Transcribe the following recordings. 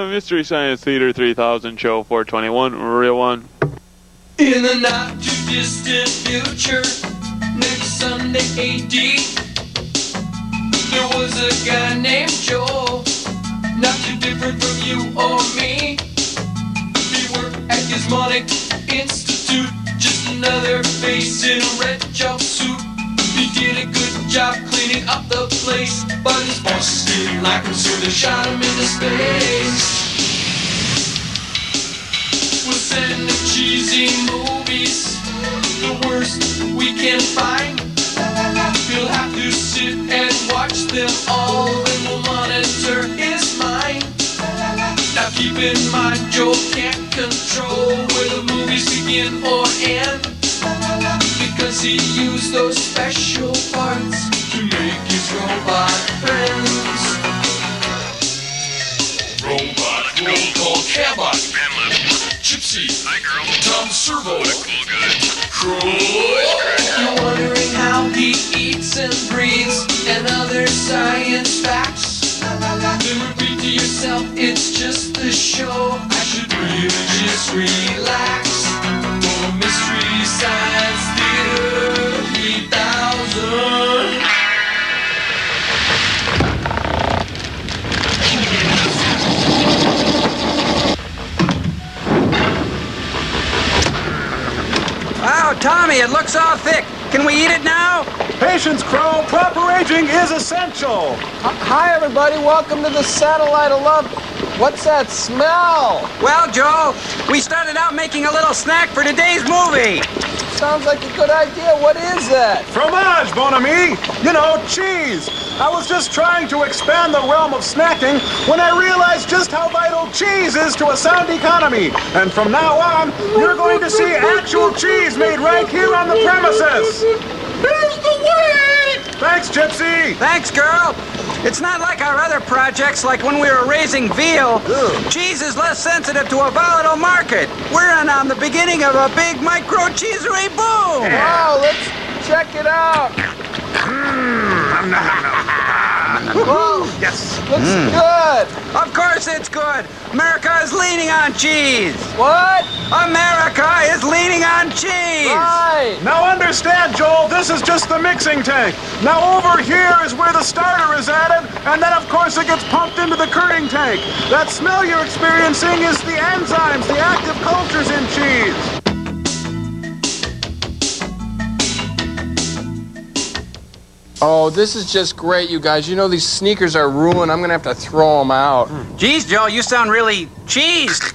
Mystery Science Theater 3000 Show 421, real one. In the not too distant future, next Sunday AD, there was a guy named Joel, not too different from you or me. He worked at Gizmonic Institute, just another face in a red jumpsuit. He did a good job cleaning up the place, but his bosses didn't like him, so they shot him into space. We'll send the cheesy movies, the worst we can find. He'll have to sit and watch them all, then we'll monitor his mind. Now keep in mind, Joe can't control where the movies begin or end, because he used those special parts to make his robot friends. Robot, roll call, Cabot, Gypsy, hi girl, Tom Servo, what a cool guy, Croy. You're wondering how he eats and breathes and other science facts. Then repeat to yourself, it's just a show. I should really just relax. For Mystery Science Theater 3000. Wow, Tommy, it looks all thick. Can we eat it now? Patience, Crow. Proper aging is essential. Hi, everybody. Welcome to the Satellite of Love. What's that smell? Well, Joe, we started out making a little snack for today's movie. Sounds like a good idea. What is that? Fromage, bon ami. You know, cheese. I was just trying to expand the realm of snacking when I realized just how vital cheese is to a sound economy. And from now on, you're going to see actual cheese made right here on the premises. Here's the way! Thanks, Gypsy. Thanks, girl. It's not like our other projects, like when we were raising veal. Ugh. Cheese is less sensitive to a volatile market. We're on the beginning of a big micro-cheesery boom. Wow, let's check it out. Whoa, Yes. looks good. Of course it's good. America is leaning on cheese. What? America is leaning on cheese. Right. Now understand, Joel, this is just the mixing tank. Now over here is where the starter is added, and then of course it gets pumped into the currying tank. That smell you're experiencing is the enzymes, the active cultures in cheese. Oh, this is just great, you guys. You know, these sneakers are ruined. I'm going to have to throw them out. Geez, Joe, you sound really cheesed.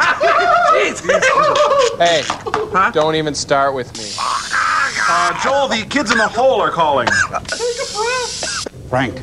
Hey, Huh? don't even start with me. Joel, the kids in the hole are calling. Frank.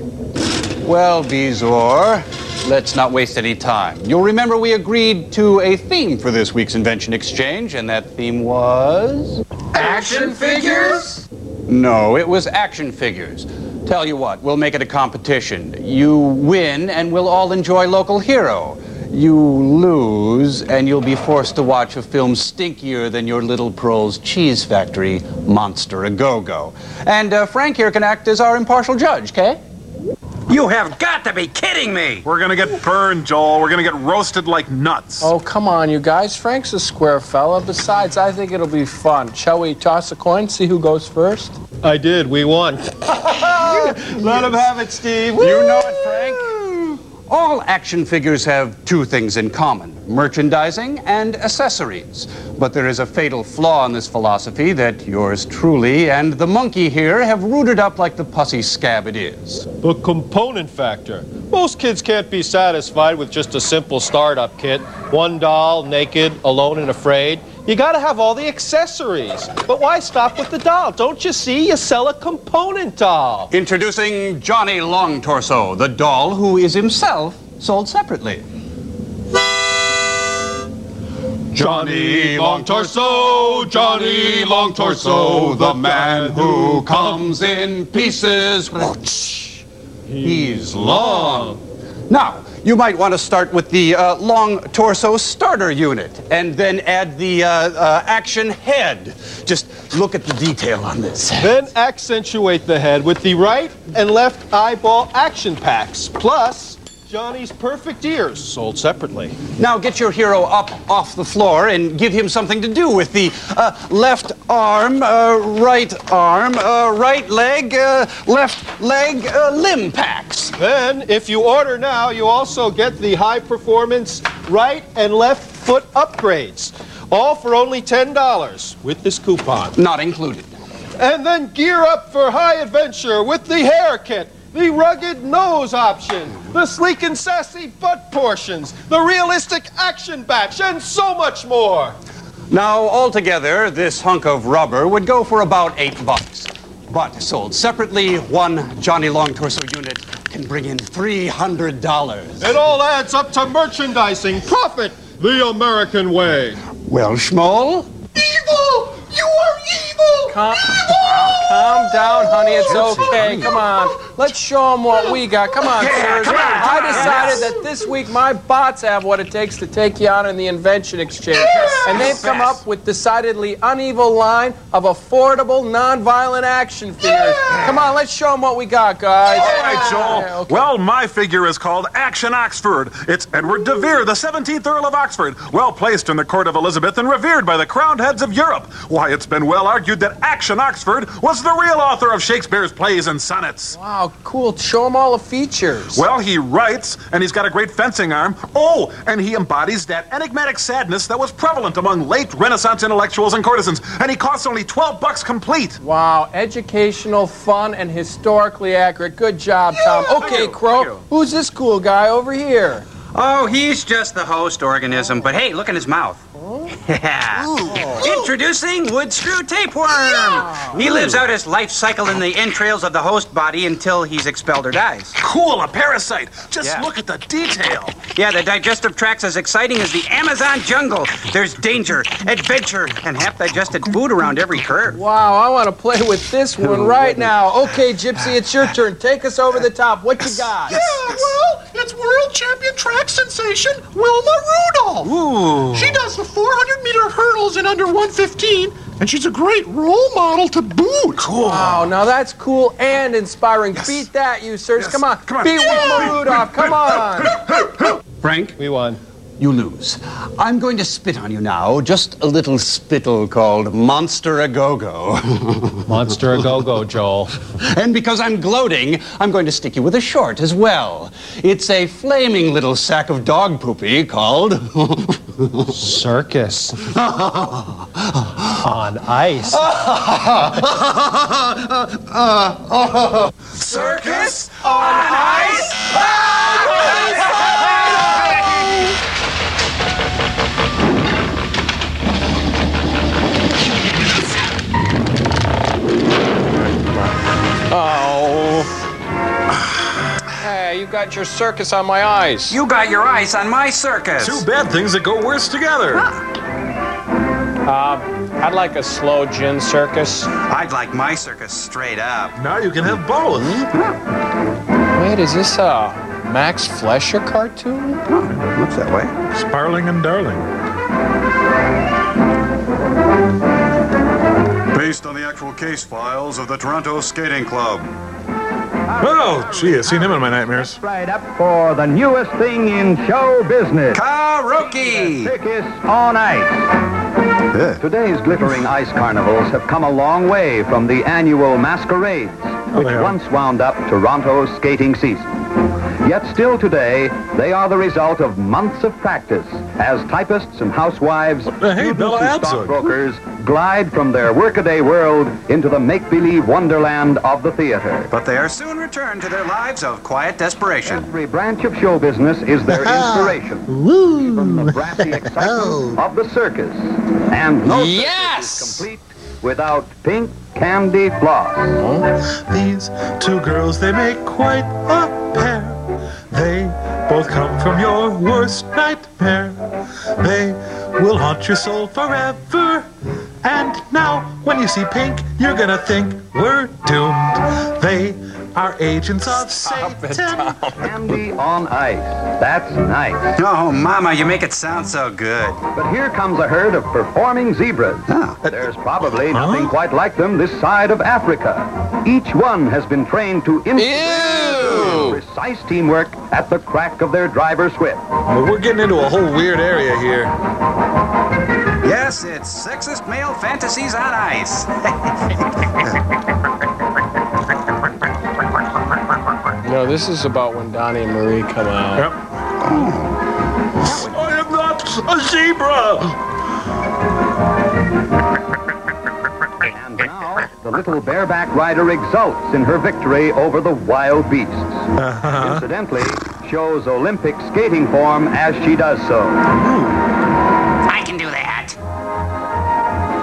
Well, Bezor, let's not waste any time. You'll remember we agreed to a theme for this week's Invention Exchange, and that theme was... Action figures? No, it was action figures. Tell you what, we'll make it a competition. You win, and we'll all enjoy local hero. You lose, and you'll be forced to watch a film stinkier than your little Pro's cheese factory, Monster A-Go-Go. And Frank here can act as our impartial judge, okay? You have got to be kidding me. We're gonna get burned, Joel. We're gonna get roasted like nuts. Oh, come on, you guys. Frank's a square fella. Besides, I think it'll be fun. Shall we toss a coin, see who goes first? I did. We won. Let him have it, Steve. You know it, Frank. All action figures have two things in common: merchandising and accessories. But there is a fatal flaw in this philosophy that yours truly and the monkey here have rooted up like the pussy scab it is. The component factor. Most kids can't be satisfied with just a simple startup kit. One doll, naked, alone, and afraid. You gotta have all the accessories. But why stop with the doll? Don't you see? You sell a component doll. Introducing Johnny Long Torso, the doll who is himself sold separately. Johnny Long Torso, Johnny Long Torso, the man who comes in pieces. He's long. Now, you might want to start with the long torso starter unit and then add the action head. Just look at the detail on this. Then accentuate the head with the right and left eyeball action packs. Plus, Johnny's perfect ears, sold separately. Now get your hero up off the floor and give him something to do with the left arm, right leg, left leg limb packs. Then, if you order now, you also get the high-performance right and left foot upgrades. All for only $10 with this coupon. Not included. And then gear up for high adventure with the hair kit, the rugged nose option, the sleek and sassy butt portions, the realistic action batch, and so much more. Now, altogether, this hunk of rubber would go for about $8. But sold separately, one Johnny Long Torso unit can bring in $300. It all adds up to merchandising profit the American way. Well, Schmoll? Evil! You are evil! Calm down, honey. It's okay. Come on. Let's show them what we got. Come on, sirs. I decided that this week my bots have what it takes to take you on in the invention exchange. And they've come up with decidedly uneven line of affordable, non-violent action figures. Come on, let's show them what we got, guys. All right, Joel. Yeah, okay. Well, my figure is called Action Oxford. It's Edward de Vere, the 17th Earl of Oxford, well placed in the court of Elizabeth and revered by the crowned heads of Europe. Why, it's been well argued that Action Oxford was the real author of Shakespeare's plays and sonnets. Wow, cool. Show them all the features. Well, he writes, and he's got a great fencing arm. Oh, and he embodies that enigmatic sadness that was prevalent among late Renaissance intellectuals and courtesans. And he costs only $12 complete. Wow, educational, fun, and historically accurate. Good job, Tom. Okay, Crow, who's this cool guy over here? Oh, he's just the host organism, but hey, look in his mouth. Yeah. Introducing wood screw tapeworm. He lives out his life cycle in the entrails of the host body until he's expelled or dies. Cool, a parasite. Just look at the detail. Yeah, the digestive tract's as exciting as the Amazon jungle. There's danger, adventure, and half-digested food around every curve. Wow, I want to play with this one right now. Okay, Gypsy, it's your turn. Take us over the top. What you got? Yeah, well, it's world champion track sensation Wilma Rudolph. Ooh. She does the 400-meter hurdles in under 1:15, and she's a great role model to boot. Cool. Wow, now that's cool and inspiring. Beat that, you sirs. Come on. Beat Wilma Rudolph. Come on. Frank? We won. You lose. I'm going to spit on you now. Just a little spittle called Monster A Go-Go. Monster A Go-Go, Joel. And because I'm gloating, I'm going to stick you with a short as well. It's a flaming little sack of dog poopy called... Circus. On ice. Circus on ice? Oh. Hey, you got your circus on my ice. You got your ice on my circus. Two bad things that go worse together. I'd like a slow gin circus. I'd like my circus straight up. Now you can have both. Wait, is this a Max Fleischer cartoon? Looks that way. Sparling and Darling. Based on the actual case files of the Toronto Skating Club. Oh, gee, I've seen him in my nightmares. Right up for the newest thing in show business. Karaoke! Circus on ice. Today's glittering ice carnivals have come a long way from the annual masquerades, which once wound up Toronto's skating season. Yet still today, they are the result of months of practice as typists and housewives, students and stockbrokers glide from their workaday world into the make-believe wonderland of the theater. But they are soon returned to their lives of quiet desperation. Every branch of show business is their inspiration. Even the brassy excitement of the circus. And no circus is complete without pink candy floss. These two girls, they make quite a pair. They both come from your worst nightmare. They will haunt your soul forever. And now, when you see pink, you're gonna think we're doomed. They are agents of Satan. Candy on ice. That's nice. Oh, Mama, you make it sound so good. But here comes a herd of performing zebras. There's probably nothing quite like them this side of Africa. Each one has been trained to... Precise teamwork at the crack of their driver's whip. Well, we're getting into a whole weird area here. Yes, it's sexist male fantasies on ice. No, this is about when Donnie and Marie come out. Yep. I am not a zebra! And now, the little bareback rider exults in her victory over the wild beasts. Incidentally, shows Olympic skating form as she does so. I can do that.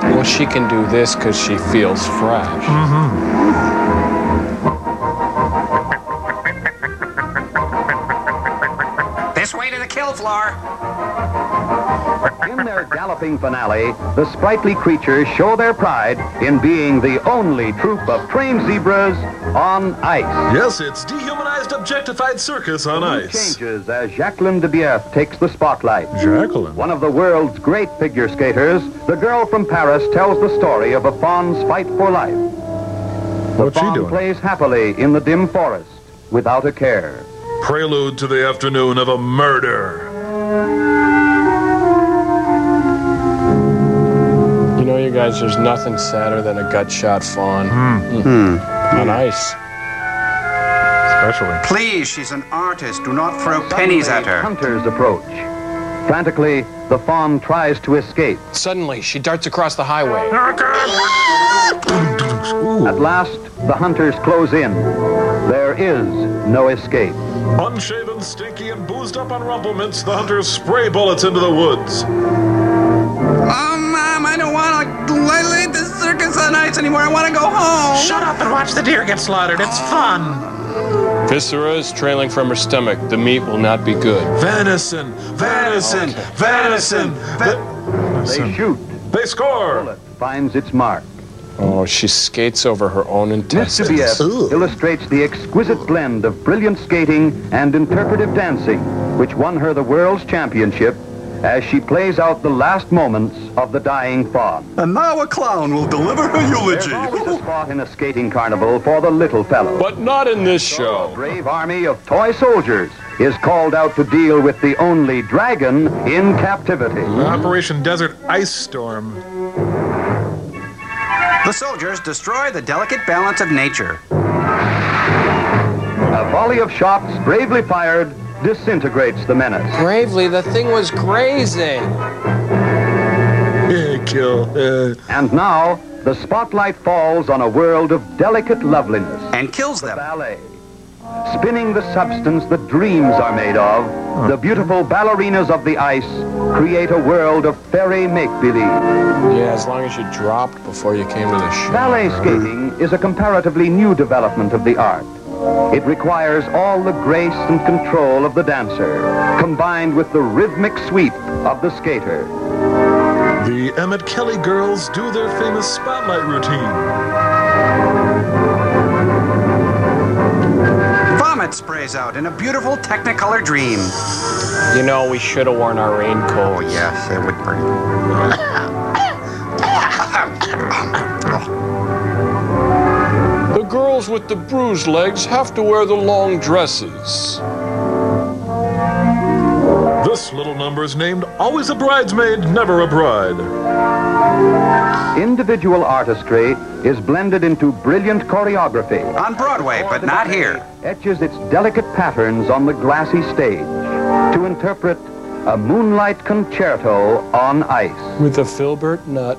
Well, she can do this because she feels fresh. This way to the kill floor. In their galloping finale, the sprightly creatures show their pride in being the only troop of trained zebras on ice. Yes, it's dehumanized, objectified circus on ice. Changes as Jacqueline de Bief takes the spotlight. Jacqueline? One of the world's great figure skaters, the girl from Paris tells the story of a fawn's fight for life. What's she fawn doing? plays happily in the dim forest without a care. Prelude to the afternoon of a murder. You know, you guys, there's nothing sadder than a gut-shot fawn. On ice. Especially. Please, she's an artist. Do not throw pennies at her. Hunters approach. Frantically, the fawn tries to escape. Suddenly, she darts across the highway. At last, the hunters close in. There is no escape. Unshaven, stinky, and boozed up on rumplements, the hunters spray bullets into the woods. Oh, Mom, I don't want to lead this circus on ice anymore. I want to go home. Shut up and watch the deer get slaughtered. It's fun. Viscera is trailing from her stomach. The meat will not be good. Venison, venison, venison. They shoot. They score. Bullet finds its mark. Oh, she skates over her own Mr. intestines. Bief illustrates the exquisite blend of brilliant skating and interpretive dancing, which won her the world's championship as she plays out the last moments of the dying fawn. And now a clown will deliver her There's eulogy. always a spot in a skating carnival for the little fellow. But not in this A show. brave army of toy soldiers is called out to deal with the only dragon in captivity. Operation Desert Ice Storm. The soldiers destroy the delicate balance of nature. A volley of shots bravely fired disintegrates the menace. Bravely, the thing was grazing. Kill. And now, the spotlight falls on a world of delicate loveliness. And kills them. Ballet. Spinning the substance that dreams are made of, the beautiful ballerinas of the ice create a world of fairy make-believe. Yeah, as long as you dropped before you came to the show. Ballet skating is a comparatively new development of the art. It requires all the grace and control of the dancer, combined with the rhythmic sweep of the skater. The Emmett Kelly girls do their famous spotlight routine. Vomit sprays out in a beautiful Technicolor dream. You know, we should have worn our raincoats. Oh, yes, it would burn. The girls with the bruised legs have to wear the long dresses. This little number is named Always a Bridesmaid, Never a Bride. Individual artistry is blended into brilliant choreography. On Broadway, but not here. Etches its delicate patterns on the glassy stage to interpret a moonlight concerto on ice. With a filbert nut.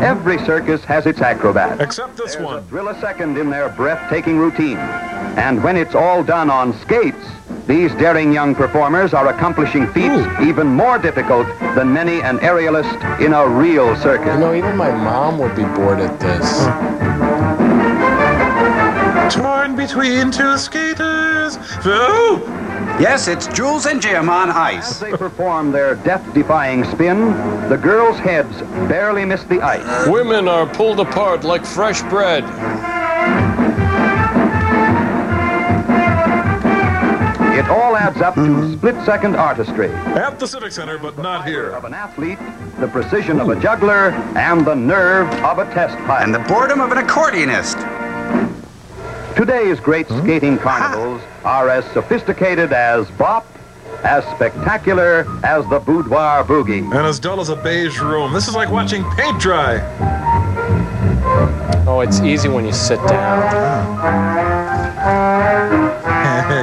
Every circus has its acrobat. Except this one. Drill a second in their breathtaking routine. And when it's all done on skates, these daring young performers are accomplishing feats even more difficult than many an aerialist in a real circus. You know, even my mom would be bored at this. Torn between two skaters. Oh! Yes, it's Jules and Jim on As ice. they perform their death-defying spin, the girls' heads barely miss the ice. Women are pulled apart like fresh bread. It all adds up to split-second artistry. At the Civic Center, but not here. Of an athlete, the precision of a juggler, and the nerve of a test pilot. And the boredom of an accordionist. Today's great skating carnivals are as sophisticated as bop, as spectacular as the boudoir boogie. And as dull as a beige room. This is like watching paint dry. Oh, it's easy when you sit down.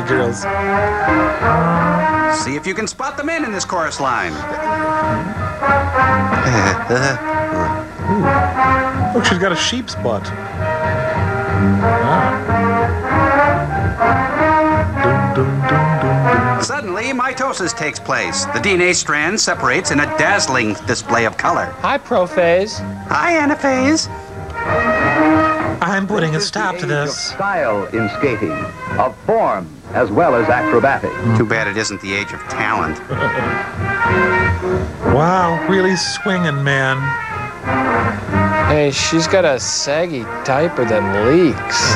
Girls. See if you can spot the men in this chorus line. Look, she's got a sheep's butt. Suddenly, mitosis takes place. The DNA strand separates in a dazzling display of color. Hi, prophase. Hi, anaphase. I'm putting a stop to Of this. style in skating, of form as well as acrobatic. Too bad it isn't the age of talent. Wow, really swinging, man. Hey, she's got a saggy diaper that leaks.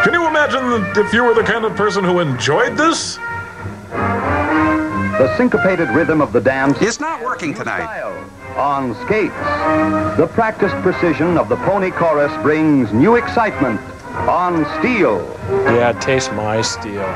Can you imagine if you were the kind of person who enjoyed this? The syncopated rhythm of the dance It's not working tonight. style on skates. The practiced precision of the pony chorus brings new excitement on steel. Yeah, taste my steel.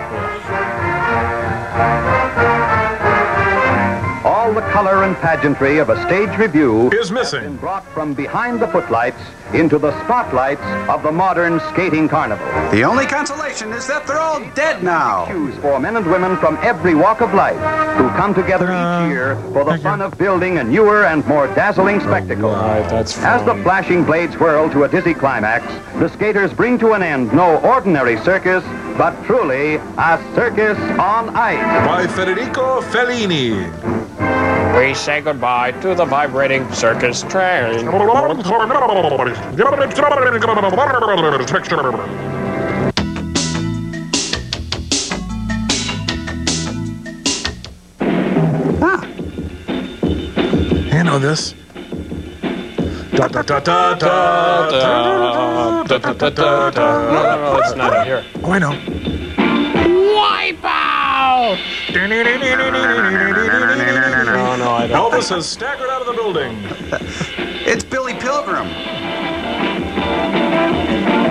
All the color and pageantry of a stage review Is been missing. brought from behind the footlights into the spotlights of the modern skating carnival. The only consolation is that they're all dead now. Cues for men and women from every walk of life who come together each year for the fun of building a newer and more dazzling spectacle. Right, that's As the fine. flashing blades whirl to a dizzy climax, the skaters bring to an end no ordinary circus, but truly a circus on ice. By Federico Fellini. We say goodbye to the vibrating circus train. You know this. Da da da da da da da da da da da. No, it's not in here. Oh, I know. Wipe out! No, I don't. Elvis has staggered out of the building. It's Billy Pilgrim.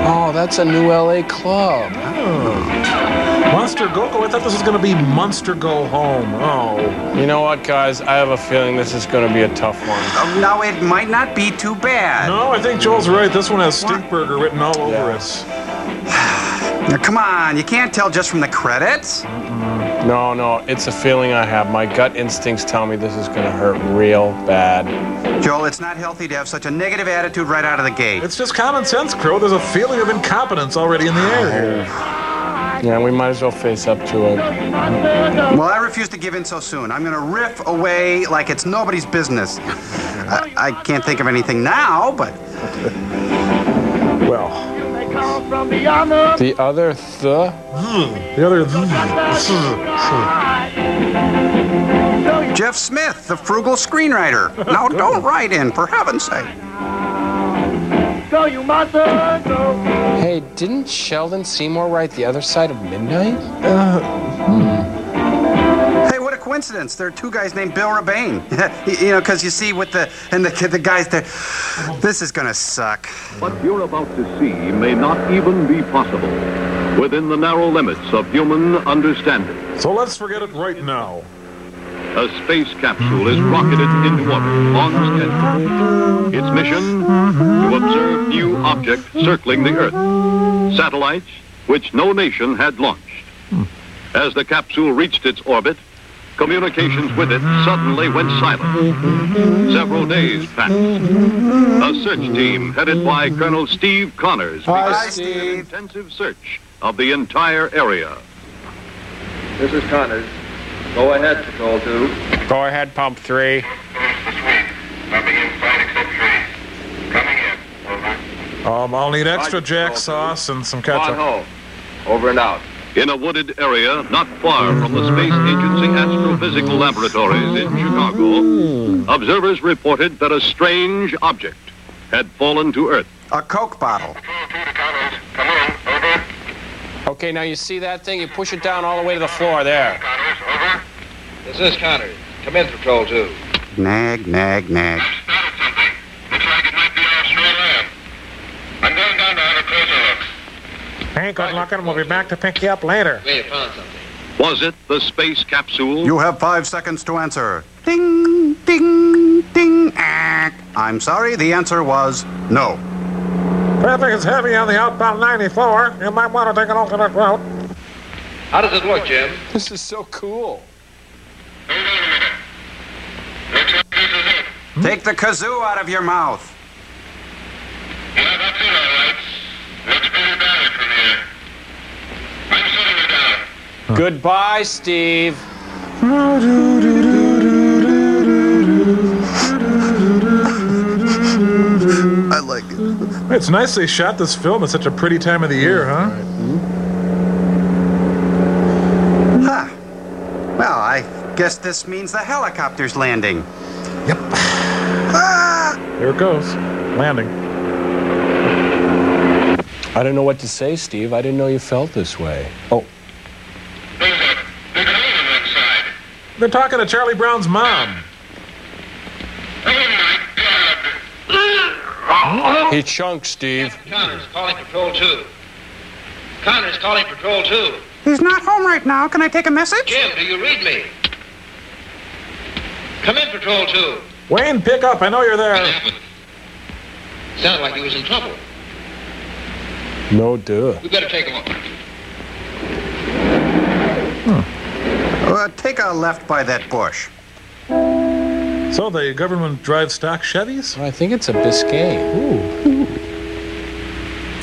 Oh, that's a new LA club. Monster Go Go. I thought this was going to be Monster Go Home. Oh. You know what, guys? I have a feeling this is going to be a tough one. No, it might not be too bad. No, I think Joel's right. This one has Stinkburger written all over it. Now, come on, you can't tell just from the credits. No, it's a feeling I have. My gut instincts tell me this is going to hurt real bad. Joel, it's not healthy to have such a negative attitude right out of the gate. It's just common sense, Crow. There's a feeling of incompetence already in the air here. Yeah, we might as well face up to it. Well, I refuse to give in so soon. I'm going to riff away like it's nobody's business. I can't think of anything now, but... Well. The other The other. Jeff Smith, the frugal screenwriter. Now, don't write in, for heaven's sake. So you must go. Hey, didn't Sheldon Seymour write The Other Side of Midnight? Hey, what a coincidence. There are two guys named Bill Rebane. You know, because you see, with the guys there, this is going to suck. What you're about to see may not even be possible within the narrow limits of human understanding. So let's forget it right now. A space capsule is rocketed into orbit on schedule. Its mission, to observe new objects circling the Earth. Satellites which no nation had launched. As the capsule reached its orbit, communications with it suddenly went silent. Several days passed. A search team headed by Colonel Steve Connors began an intensive search of the entire area. This is Connors. Go ahead, Patrol 2. Go ahead, Pump 3. I'll need extra jack sauce and some ketchup. home. Over and out. In a wooded area not far from the Space Agency Astrophysical Laboratories in Chicago, observers reported that a strange object had fallen to Earth. A Coke bottle. Okay, now you see that thing? You push it down all the way to the floor there. This is Connors. Come in, Patrol 2. Nag, nag, nag. Hey, good looking. We'll be back to pick you up later. Wait, I found something. Was it the space capsule? You have 5 seconds to answer. Ding, ding, ding. I'm sorry, the answer was no. Traffic is heavy on the outbound 94. You might want to take an alternate route. How does it look, Jim? This is so cool. Take the kazoo out of your mouth. Yeah, that's it, all right. Looks pretty bad from here. I'm setting it down. Goodbye, Steve. I like it. It's nice they shot this film at such a pretty time of the year, huh? Huh. Well, I guess this means the helicopter's landing. Yep. Here it goes. Landing. I don't know what to say, Steve. I didn't know you felt this way. Oh. They're talking to Charlie Brown's mom. He chunked, Steve. Connor's calling Patrol 2. Connor's calling Patrol 2. He's not home right now. Can I take a message? Jim, do you read me? Come in, Patrol 2. Wayne, pick up. I know you're there. What happened? Sounded like he was in trouble. No duh. We better take him up. Take a left by that bush. So the government drives stock Chevys? I think it's a Biscayne. Ooh.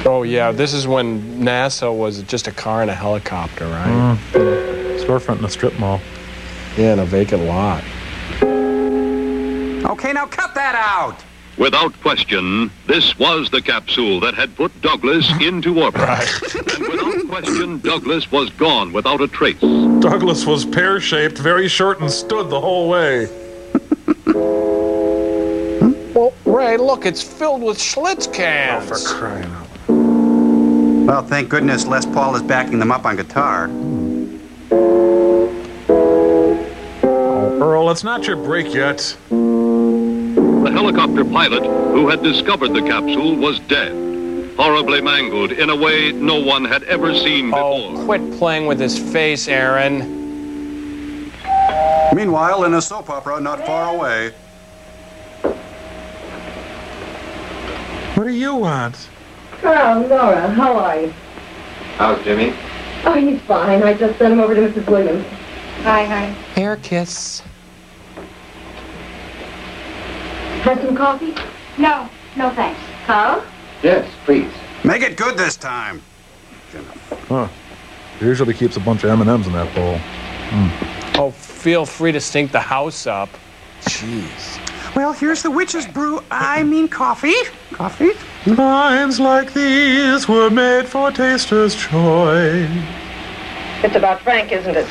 Oh, yeah, this is when NASA was just a car and a helicopter, right? Storefront in a strip mall. Yeah, in a vacant lot. Okay, now cut that out! Without question, this was the capsule that had put Douglas into orbit. Right. And without question, Douglas was gone without a trace. Douglas was pear-shaped, very short, and stood the whole way. Well, Ray, look, it's filled with Schlitz cans. Oh, for crying out loud. Well, thank goodness Les Paul is backing them up on guitar. Oh, Earl, it's not your break yet. The helicopter pilot who had discovered the capsule was dead, horribly mangled in a way no one had ever seen before. Oh, quit playing with his face, Aaron. Meanwhile, in a soap opera not far away. What do you want? Oh, Laura, how are you? How's Jimmy? Oh, he's fine. I just sent him over to Mrs. Williams. Hi. Hair kiss. Have some coffee? No, thanks. Carl? Yes, please. Make it good this time. Huh. He usually keeps a bunch of M&Ms in that bowl. Oh, feel free to stink the house up. Jeez. Well, here's the witch's brew. I mean coffee. Coffee? Lines like these were made for taster's choice. It's about Frank, isn't it?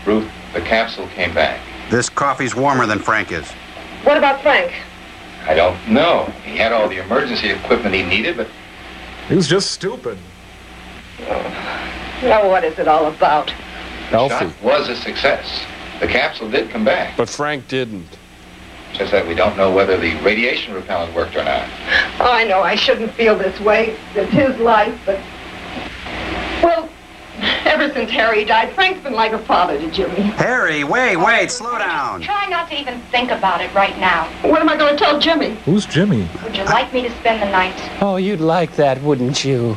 Ruth, the capsule came back. This coffee's warmer than Frank is. What about Frank? I don't know. He had all the emergency equipment he needed, but... He was just stupid. Now, what is it all about? The shot was a success. The capsule did come back. But Frank didn't. Just that we don't know whether the radiation repellent worked or not. Oh, I know I shouldn't feel this way. It's his life, but... Well, ever since Harry died, Frank's been like a father to Jimmy. Harry, wait, slow down. Try not to even think about it right now. What am I going to tell Jimmy? Who's Jimmy? Would you like me to spend the night? Oh, you'd like that, wouldn't you?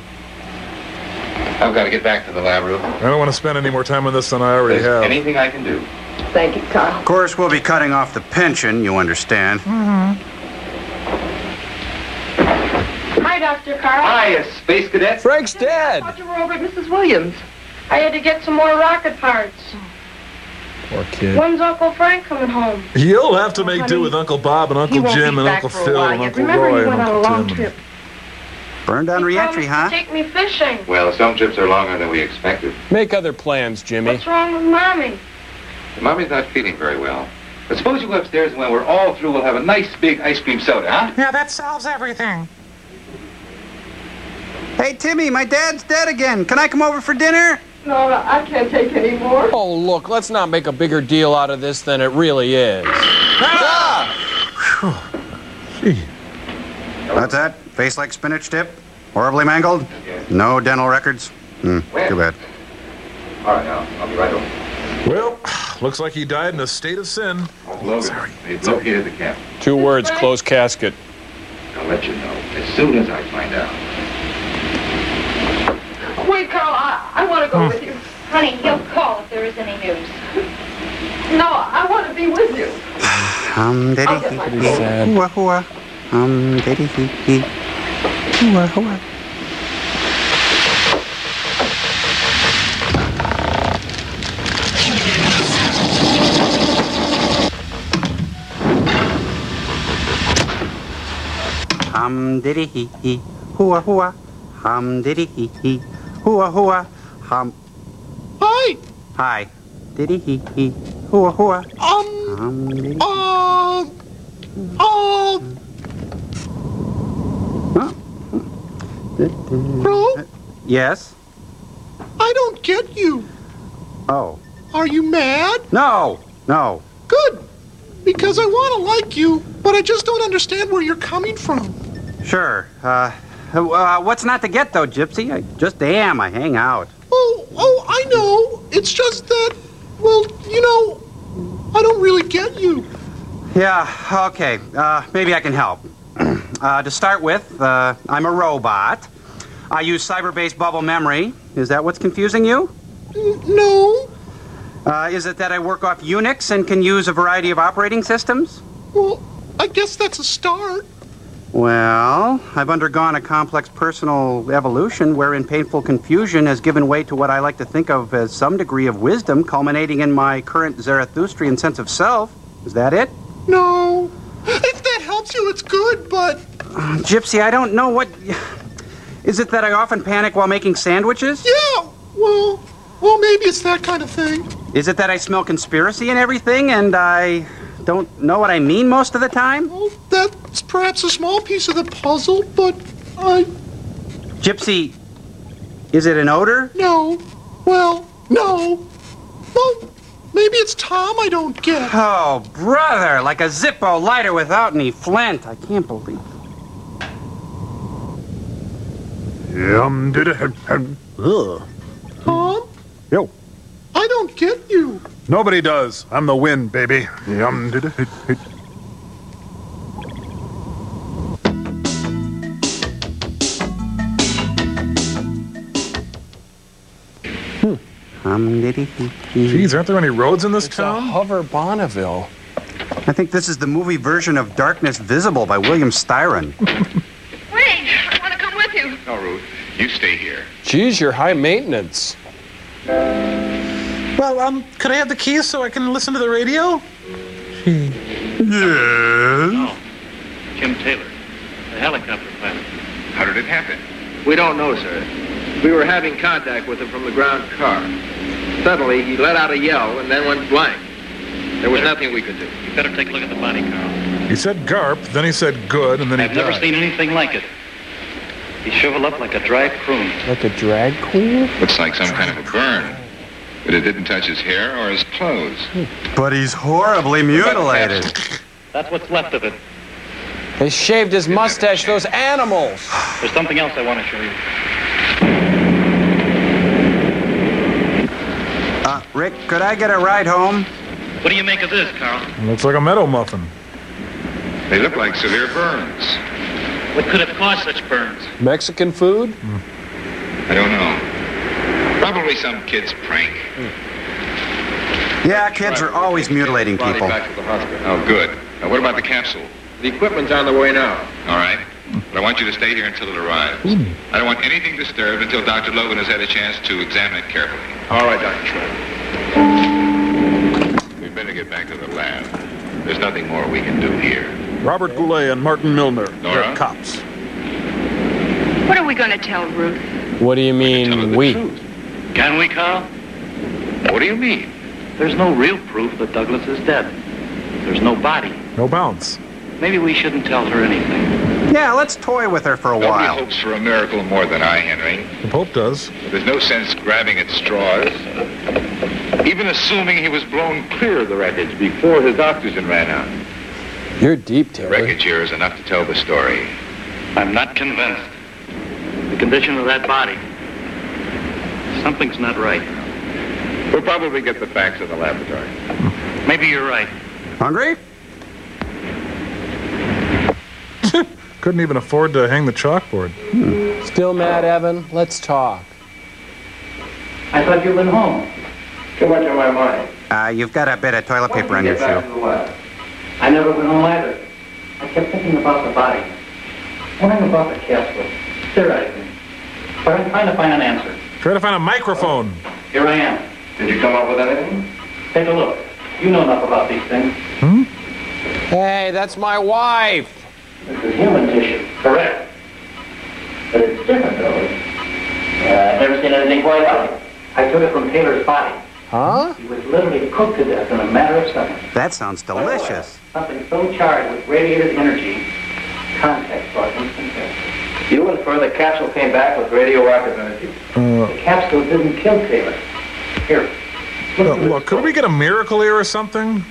I've got to get back to the lab room. I don't want to spend any more time on this than I already have. Anything I can do? Thank you, Carl. Of course, we'll be cutting off the pension, you understand. Hi, Dr. Carl. Hi, Space Cadet. Frank's dead. I thought you were over at Mrs. Williams. I had to get some more rocket parts. Poor kid. When's Uncle Frank coming home? You'll have to make do with Uncle Bob and Uncle Jim and Uncle Phil and Uncle Roy and Uncle Tim. Burned on re-entry, huh? Take me fishing. Well, some trips are longer than we expected. Make other plans, Jimmy. What's wrong with Mommy? Mommy's not feeling very well. But suppose you go upstairs and when we're all through, we'll have a nice big ice cream soda, huh? Yeah, that solves everything. Hey, Timmy, my dad's dead again. Can I come over for dinner? No, I can't take any more. Oh, look, let's not make a bigger deal out of this than it really is. Gee. What's that? Face like spinach dip? Horribly mangled? No dental records? Too bad. All right, I'll be right over. Well, looks like he died in a state of sin. Sorry. They've located the camp. 2 words, closed casket. I'll let you know as soon as I find out. Wait, Carl, I want to go with you. Honey, he'll call if there is any news. No, I want to be with you. Diddy hee. Hua hua. Diddy hee hee. Hua hua. Diddy hee hee. Hua hua. Diddy hee hee. Hua hua. Hi. Hi. Diddy hee hee. Hua hua. Bro? Yes? I don't get you. Oh. Are you mad? No. No. Good. Because I want to like you, but I just don't understand where you're coming from. Sure. What's not to get, though, Gypsy? I just am. I hang out. Oh, I know. It's just that, well, you know, I don't really get you. Yeah, okay. Maybe I can help. To start with, I'm a robot. I use cyber-based bubble memory. Is that what's confusing you? No. Is it that I work off Unix and can use a variety of operating systems? Well, I guess that's a start. Well, I've undergone a complex personal evolution wherein painful confusion has given way to what I like to think of as some degree of wisdom, culminating in my current Zarathustrian sense of self. Is that it? No. If that helps you, it's good, but... Gypsy, I don't know what... Is it that I often panic while making sandwiches? Yeah, well, maybe it's that kind of thing. Is it that I smell conspiracy and everything and I don't know what I mean most of the time? Well, that's perhaps a small piece of the puzzle, but Gypsy, is it an odor? No. Well, no. Well, maybe it's Tom I don't get. Oh, brother, like a Zippo lighter without any flint. I can't believe it. Tom? Yo. I don't get you. Nobody does. I'm the wind, baby. Geez, aren't there any roads in this town? Hover Bonneville. I think this is the movie version of Darkness Visible by William Styron. Wait, I want to come with you. No, Ruth, you stay here. Geez, you're high maintenance. Well, could I have the keys so I can listen to the radio? Yes. Oh, Jim Taylor, the helicopter pilot. How did it happen? We don't know, sir. We were having contact with him from the ground car. Suddenly, he let out a yell and then went blank. There was nothing we could do. You better take a look at the body, Carl. He said garp, then he said good, and then I've never seen anything like it. He shriveled up like a dried prune. Like a drag queen? Looks like some kind of a burn. But it didn't touch his hair or his clothes. But he's horribly mutilated. That's what's left of it. They shaved his mustache, those animals. There's something else I want to show you. Rick, could I get a ride home? What do you make of this, Carl? Looks like a meadow muffin. They look like severe burns. What could have caused such burns? Mexican food? I don't know. Probably some kid's prank. Yeah, kids are always mutilating people. Back to the hospital. Oh, good. Now, what about the capsule? The equipment's on the way now. All right. But I want you to stay here until it arrives. I don't want anything disturbed until Dr. Logan has had a chance to examine it carefully. All right, Dr. Schmidt. We'd better get back to the lab. There's nothing more we can do here. Robert Goulet and Martin Milner. Nora? They're cops. What are we going to tell Ruth? What do you mean, we? Can we, Carl? What do you mean? There's no real proof that Douglas is dead. There's no body. No bounce. Maybe we shouldn't tell her anything. Yeah, let's toy with her for a while. Nobody hopes for a miracle more than I, Henry. The Pope does. But there's no sense grabbing at straws. Even assuming he was blown clear of the wreckage before his oxygen ran out. You're deep, The Terry. wreckage here is enough to tell the story. I'm not convinced. The condition of that body. Something's not right. We'll probably get the facts in the laboratory. Maybe you're right. Hungry? Couldn't even afford to hang the chalkboard. Still mad, Evan? Let's talk. I thought you went home. Too much on my mind. You've got a bit of toilet paper on your shoe. I never went home either. I kept thinking about the body. Wondering about the capsule. Theorizing. But I'm trying to find an answer. Try to find a microphone. Here I am. Did you come up with anything? Take a look. You know enough about these things. Hey, that's my wife. This is human tissue. Correct. But it's different, though. I've never seen anything quite like it. I took it from Taylor's body. Huh? He was literally cooked to death in a matter of seconds. That sounds delicious. Something so charged with radiated energy, contact brought instant death. You infer the capsule came back with radioactive energy. The capsule didn't kill Taylor. Here. Look, could we get a miracle here or something?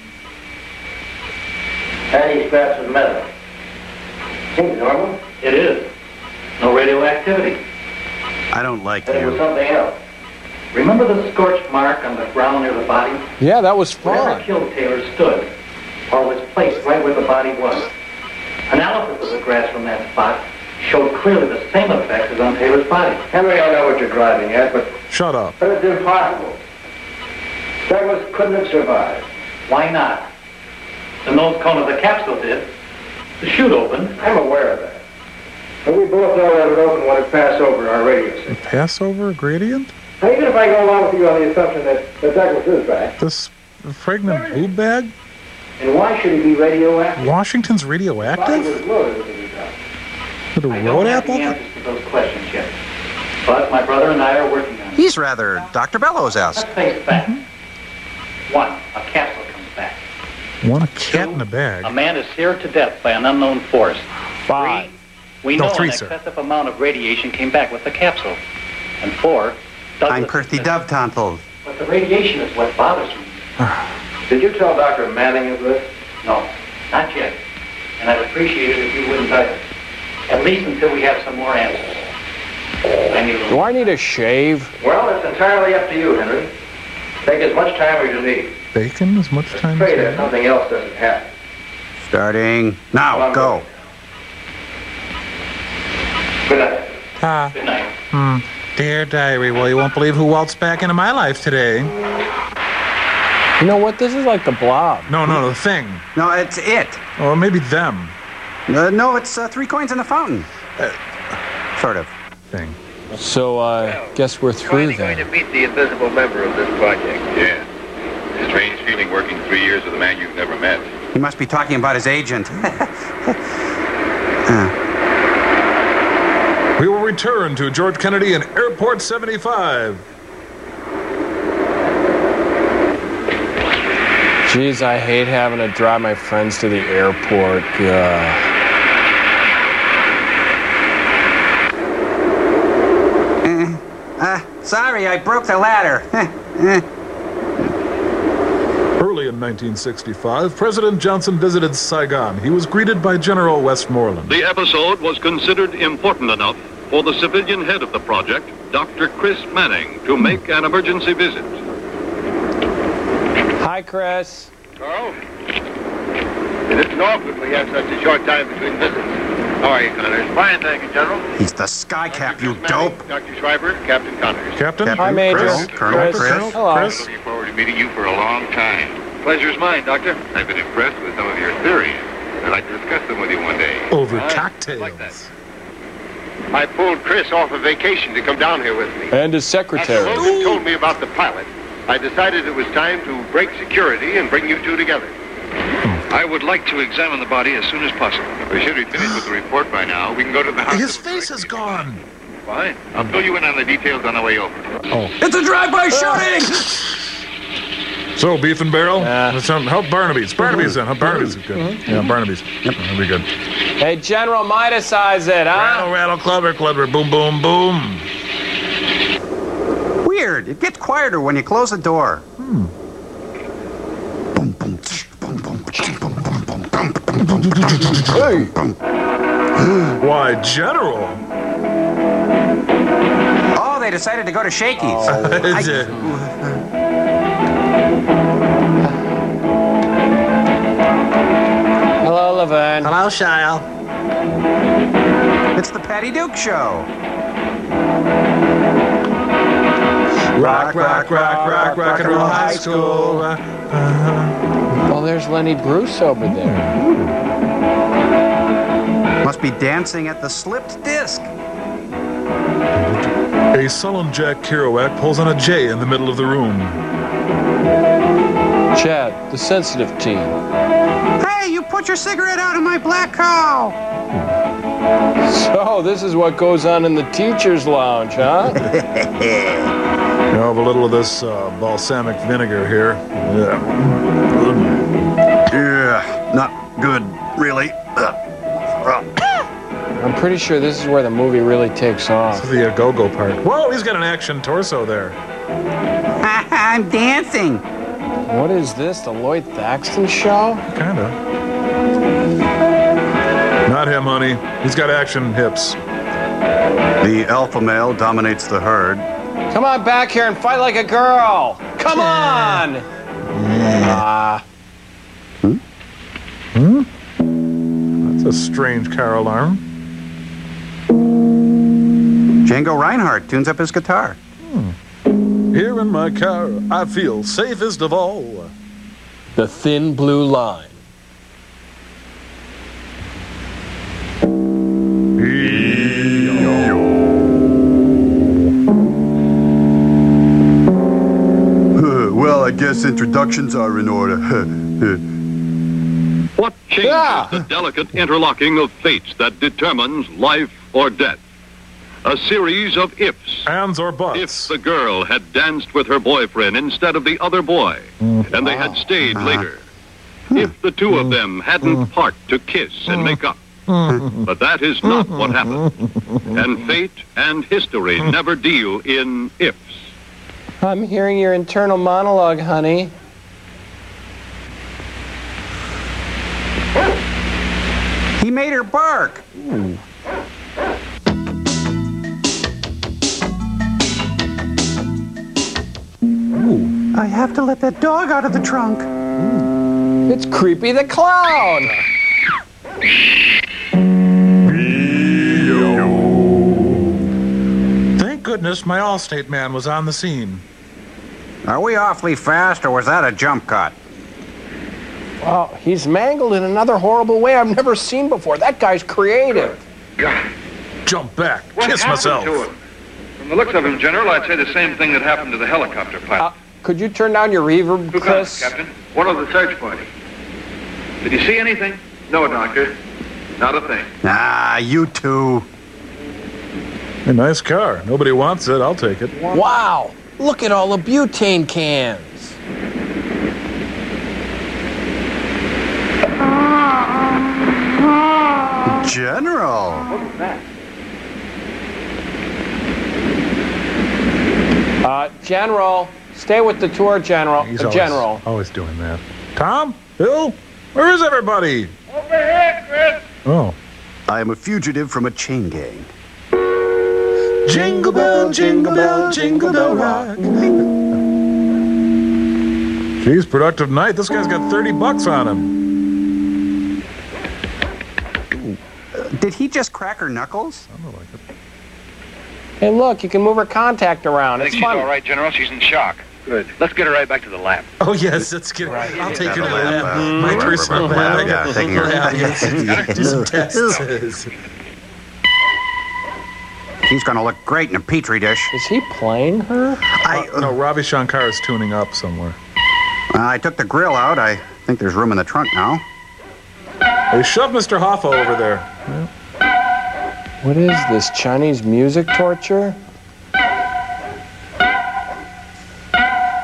Patty scraps of metal. Seems normal. It is. No radioactivity. I don't like But it was you. something else. Remember the scorch mark on the ground near the body? Yeah, that was Wherever fun. killed Taylor stood, or was placed right where the body was. Analysis of the grass from that spot showed clearly the same effects as on Taylor's body. Henry, I know what you're driving at, but Shut up. it's impossible. Douglas couldn't have survived. Why not? The nose cone of the capsule did. The chute opened. I'm aware of that. But we both know that it opened when it passed over our radio signal. Passover gradient? Now, even if I go along with you on the assumption that Douglas is back, This pregnant boob bag? and why should he be radioactive? Washington's The body radioactive? was loaded with the stuff. With a I road don't have the apple? answers to those questions yet. But my brother and I are working on it. He's rather Dr. Bellows-esque. Let's face facts. One, a capsule comes back. One a cat in a bag. A man is seared to death by an unknown force. 5. We No, know 3, an sir. excessive amount of radiation came back with the capsule. And 4, Douglas I'm Perthy Dove-Tontled. But the radiation is what bothers me. Did you tell Dr. Manning of this? No, not yet. And I'd appreciate it if you wouldn't either. At least until we have some more answers. Do I need a shave? Well, it's entirely up to you, Henry. Take as much time as you need. Bacon as much time Pray as that something else doesn't happen. Starting now. Go. Good night. Ah. Good night. Dear diary, well, you won't believe who waltzed back into my life today. You know what? This is like the Blob. No, the thing. No, it's it. Or maybe them. No, it's 3 coins in the fountain. Sort of. Thing. So, guess we're through Going to then. meet the invisible member of this project. Yeah. Strange feeling working 3 years with a man you've never met. He must be talking about his agent. We will return to George Kennedy and Airport 75. Jeez, I hate having to drive my friends to the airport. Sorry, I broke the ladder. Early in 1965, President Johnson visited Saigon. He was greeted by General Westmoreland. The episode was considered important enough for the civilian head of the project, Dr. Chris Manning, to make an emergency visit. Hi, Chris. Carl? It isn't often we have such a short time between visits. How are you, Connors? Fine, thank you, General. He's the sky cap, you dope. Dr. Schreiber, Captain Connors. Captain? Hi, Major. Colonel Chris. Hello. Looking forward to meeting you for a long time. Pleasure's mine, Doctor. I've been impressed with some of your theories. I'd like to discuss them with you one day. Over I cocktails. like that. I pulled Chris off a vacation to come down here with me. And his secretary. After Logan told me about the pilot, I decided it was time to break security and bring you two together. I would like to examine the body as soon as possible. We should be finished with the report by now. We can go to the hospital. His face is gone. Fine. I'll fill you in on the details on the way over. Oh. It's a drive-by shooting! So, beef and barrel? Help Barnaby's. Barnaby's then. Help Barnaby's is good. Yeah, Barnaby's. Yep. That'll be good. Hey, General, Midas-size it, huh? Rattle, rattle, clubber, clubber, boom, boom, boom. Weird. It gets quieter when you close the door. Boom, boom, tsh, boom, boom, tsh, boom, boom, boom, boom, boom, boom, boom, Hey! Why, General? they decided to go to Shakey's. Hello, Laverne. Hello, Shile. It's the Patty Duke Show. Rock, rock, rock, rock, rock and roll high school. Oh, there's Lenny Bruce over there. Must be dancing at the slipped disc. A sullen Jack Kerouac pulls on a J in the middle of the room. Chad, the sensitive teen. Hey, you put your cigarette out of my black cow. So, this is what goes on in the teacher's lounge, huh? You have a little of this balsamic vinegar here. Yeah, not good, really. I'm pretty sure this is where the movie really takes off. This is the go-go part. Whoa, he's got an action torso there. I'm dancing. What is this, the Lloyd Thaxton show? Kinda. Not him, honey. He's got action hips. The alpha male dominates the herd. Come on back here and fight like a girl. Come on. That's a strange car alarm. Django Reinhardt tunes up his guitar. Here in my car, I feel safest of all. The Thin Blue Line. Well, I guess introductions are in order. What changes the delicate interlocking of fates that determines life or death? A series of ifs. Ands or buts. If the girl had danced with her boyfriend instead of the other boy, and they had stayed later. If the two of them hadn't parked to kiss and make up. But that is not what happened. And fate and history never deal in ifs. I'm hearing your internal monologue, honey. He made her bark. I have to let that dog out of the trunk. It's Creepy the Clown. Thank goodness my Allstate man was on the scene. Are we awfully fast, or was that a jump cut? Wow, he's mangled in another horrible way I've never seen before. That guy's creative. Jump back. What Kiss happened myself. to him? From the looks of him, General, I'd say the same thing that happened to the helicopter pilot. Could you turn down your reverb, Two Chris? comments, Captain. One of the search party. Did you see anything? No, Doctor. Not a thing. Ah, you two. A nice car. Nobody wants it. I'll take it. Wow! Look at all the butane cans. General. What was that? General, stay with the tour, General. He's General. always doing that. Tom? Bill? Where is everybody? Over here, Chris. Oh. I am a fugitive from a chain gang. Jingle bell, jingle bell, jingle bell rock. Geez, productive night. This guy's got $30 on him. Did he just crack her knuckles? I don't like it. Hey, look, you can move her contact around. I It's think she's fun. all right, General. She's in shock. Good. Let's get her right back to the lab. Oh, yes, let's get right. I'll take her to the lab. My Right, personal right, lab. right, yeah, taking her. Do some tests. He's gonna look great in a petri dish. Is he playing her? No, Ravi Shankar is tuning up somewhere. I took the grill out. I think there's room in the trunk now. Hey, shove Mr. Hoffa over there. Yeah. What is this, Chinese music torture?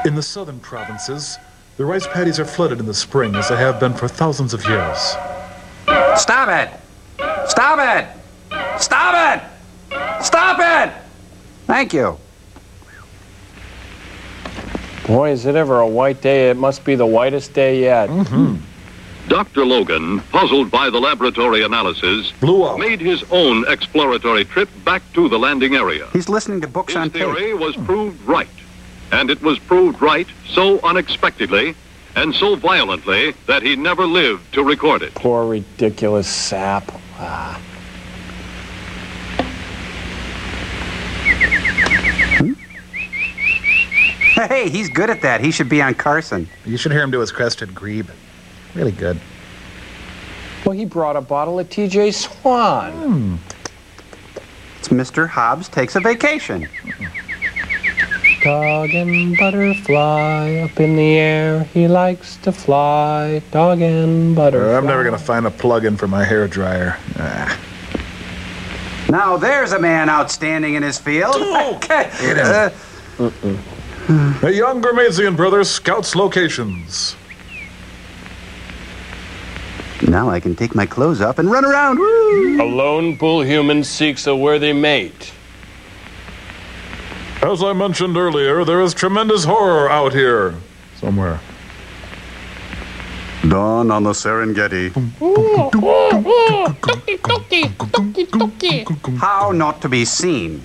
In the southern provinces, the rice paddies are flooded in the spring as they have been for thousands of years. Stop it! Stop it! Stop it! Stop it! Thank you. Boy, is it ever a white day. It must be the whitest day yet. Dr. Logan, puzzled by the laboratory analysis, made his own exploratory trip back to the landing area. He's listening to books on tape. His theory was proved right. And it was proved right so unexpectedly and so violently that he never lived to record it. Poor, ridiculous sap. Hey, he's good at that. He should be on Carson. You should hear him do his crested grebe. Really good. Well, he brought a bottle of TJ Swan. It's Mr. Hobbs Takes a Vacation. Dog and butterfly up in the air, he likes to fly. Dog and butterfly. I'm never going to find a plug-in for my hair dryer. Now there's a man outstanding in his field. The young Gurmazian brothers scouts locations. Now I can take my clothes off and run around. Woo! A lone bull human seeks a worthy mate. As I mentioned earlier, there is tremendous horror out here. Somewhere. Dawn on the Serengeti. How not to be seen?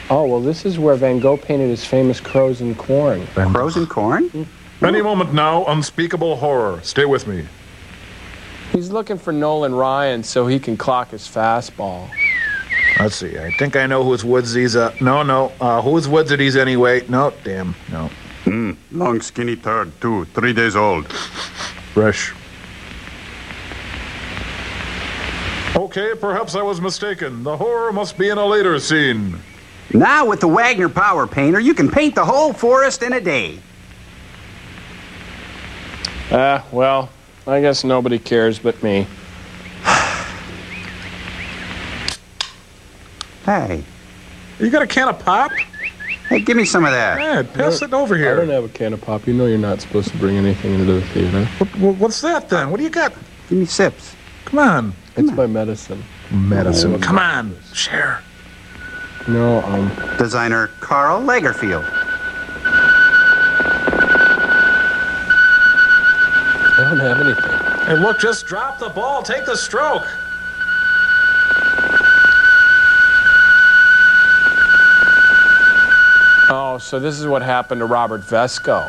Oh, well, this is where Van Gogh painted his famous crows and corn. Crows and corn? Any moment now, unspeakable horror. Stay with me. He's looking for Nolan Ryan so he can clock his fastball. Let's see. I think I know whose woods these no. Whose woods are these anyway? No, damn, no. Long skinny turd, too. 3 days old. Fresh. Okay, perhaps I was mistaken. The horror must be in a later scene. Now with the Wagner Power Painter, you can paint the whole forest in a day. Well, I guess nobody cares but me. Hey. You got a can of pop? Hey, give me some of that. Yeah, pass it over here. I don't have a can of pop. You know you're not supposed to bring anything into the theater. What's that then? What do you got? Give me sips. Come on. It's my medicine. Medicine. Come on. Share. No, Designer Carl Lagerfeld. I don't have anything. Hey, look, just drop the ball. Take the stroke. Oh, so this is what happened to Robert Vesco.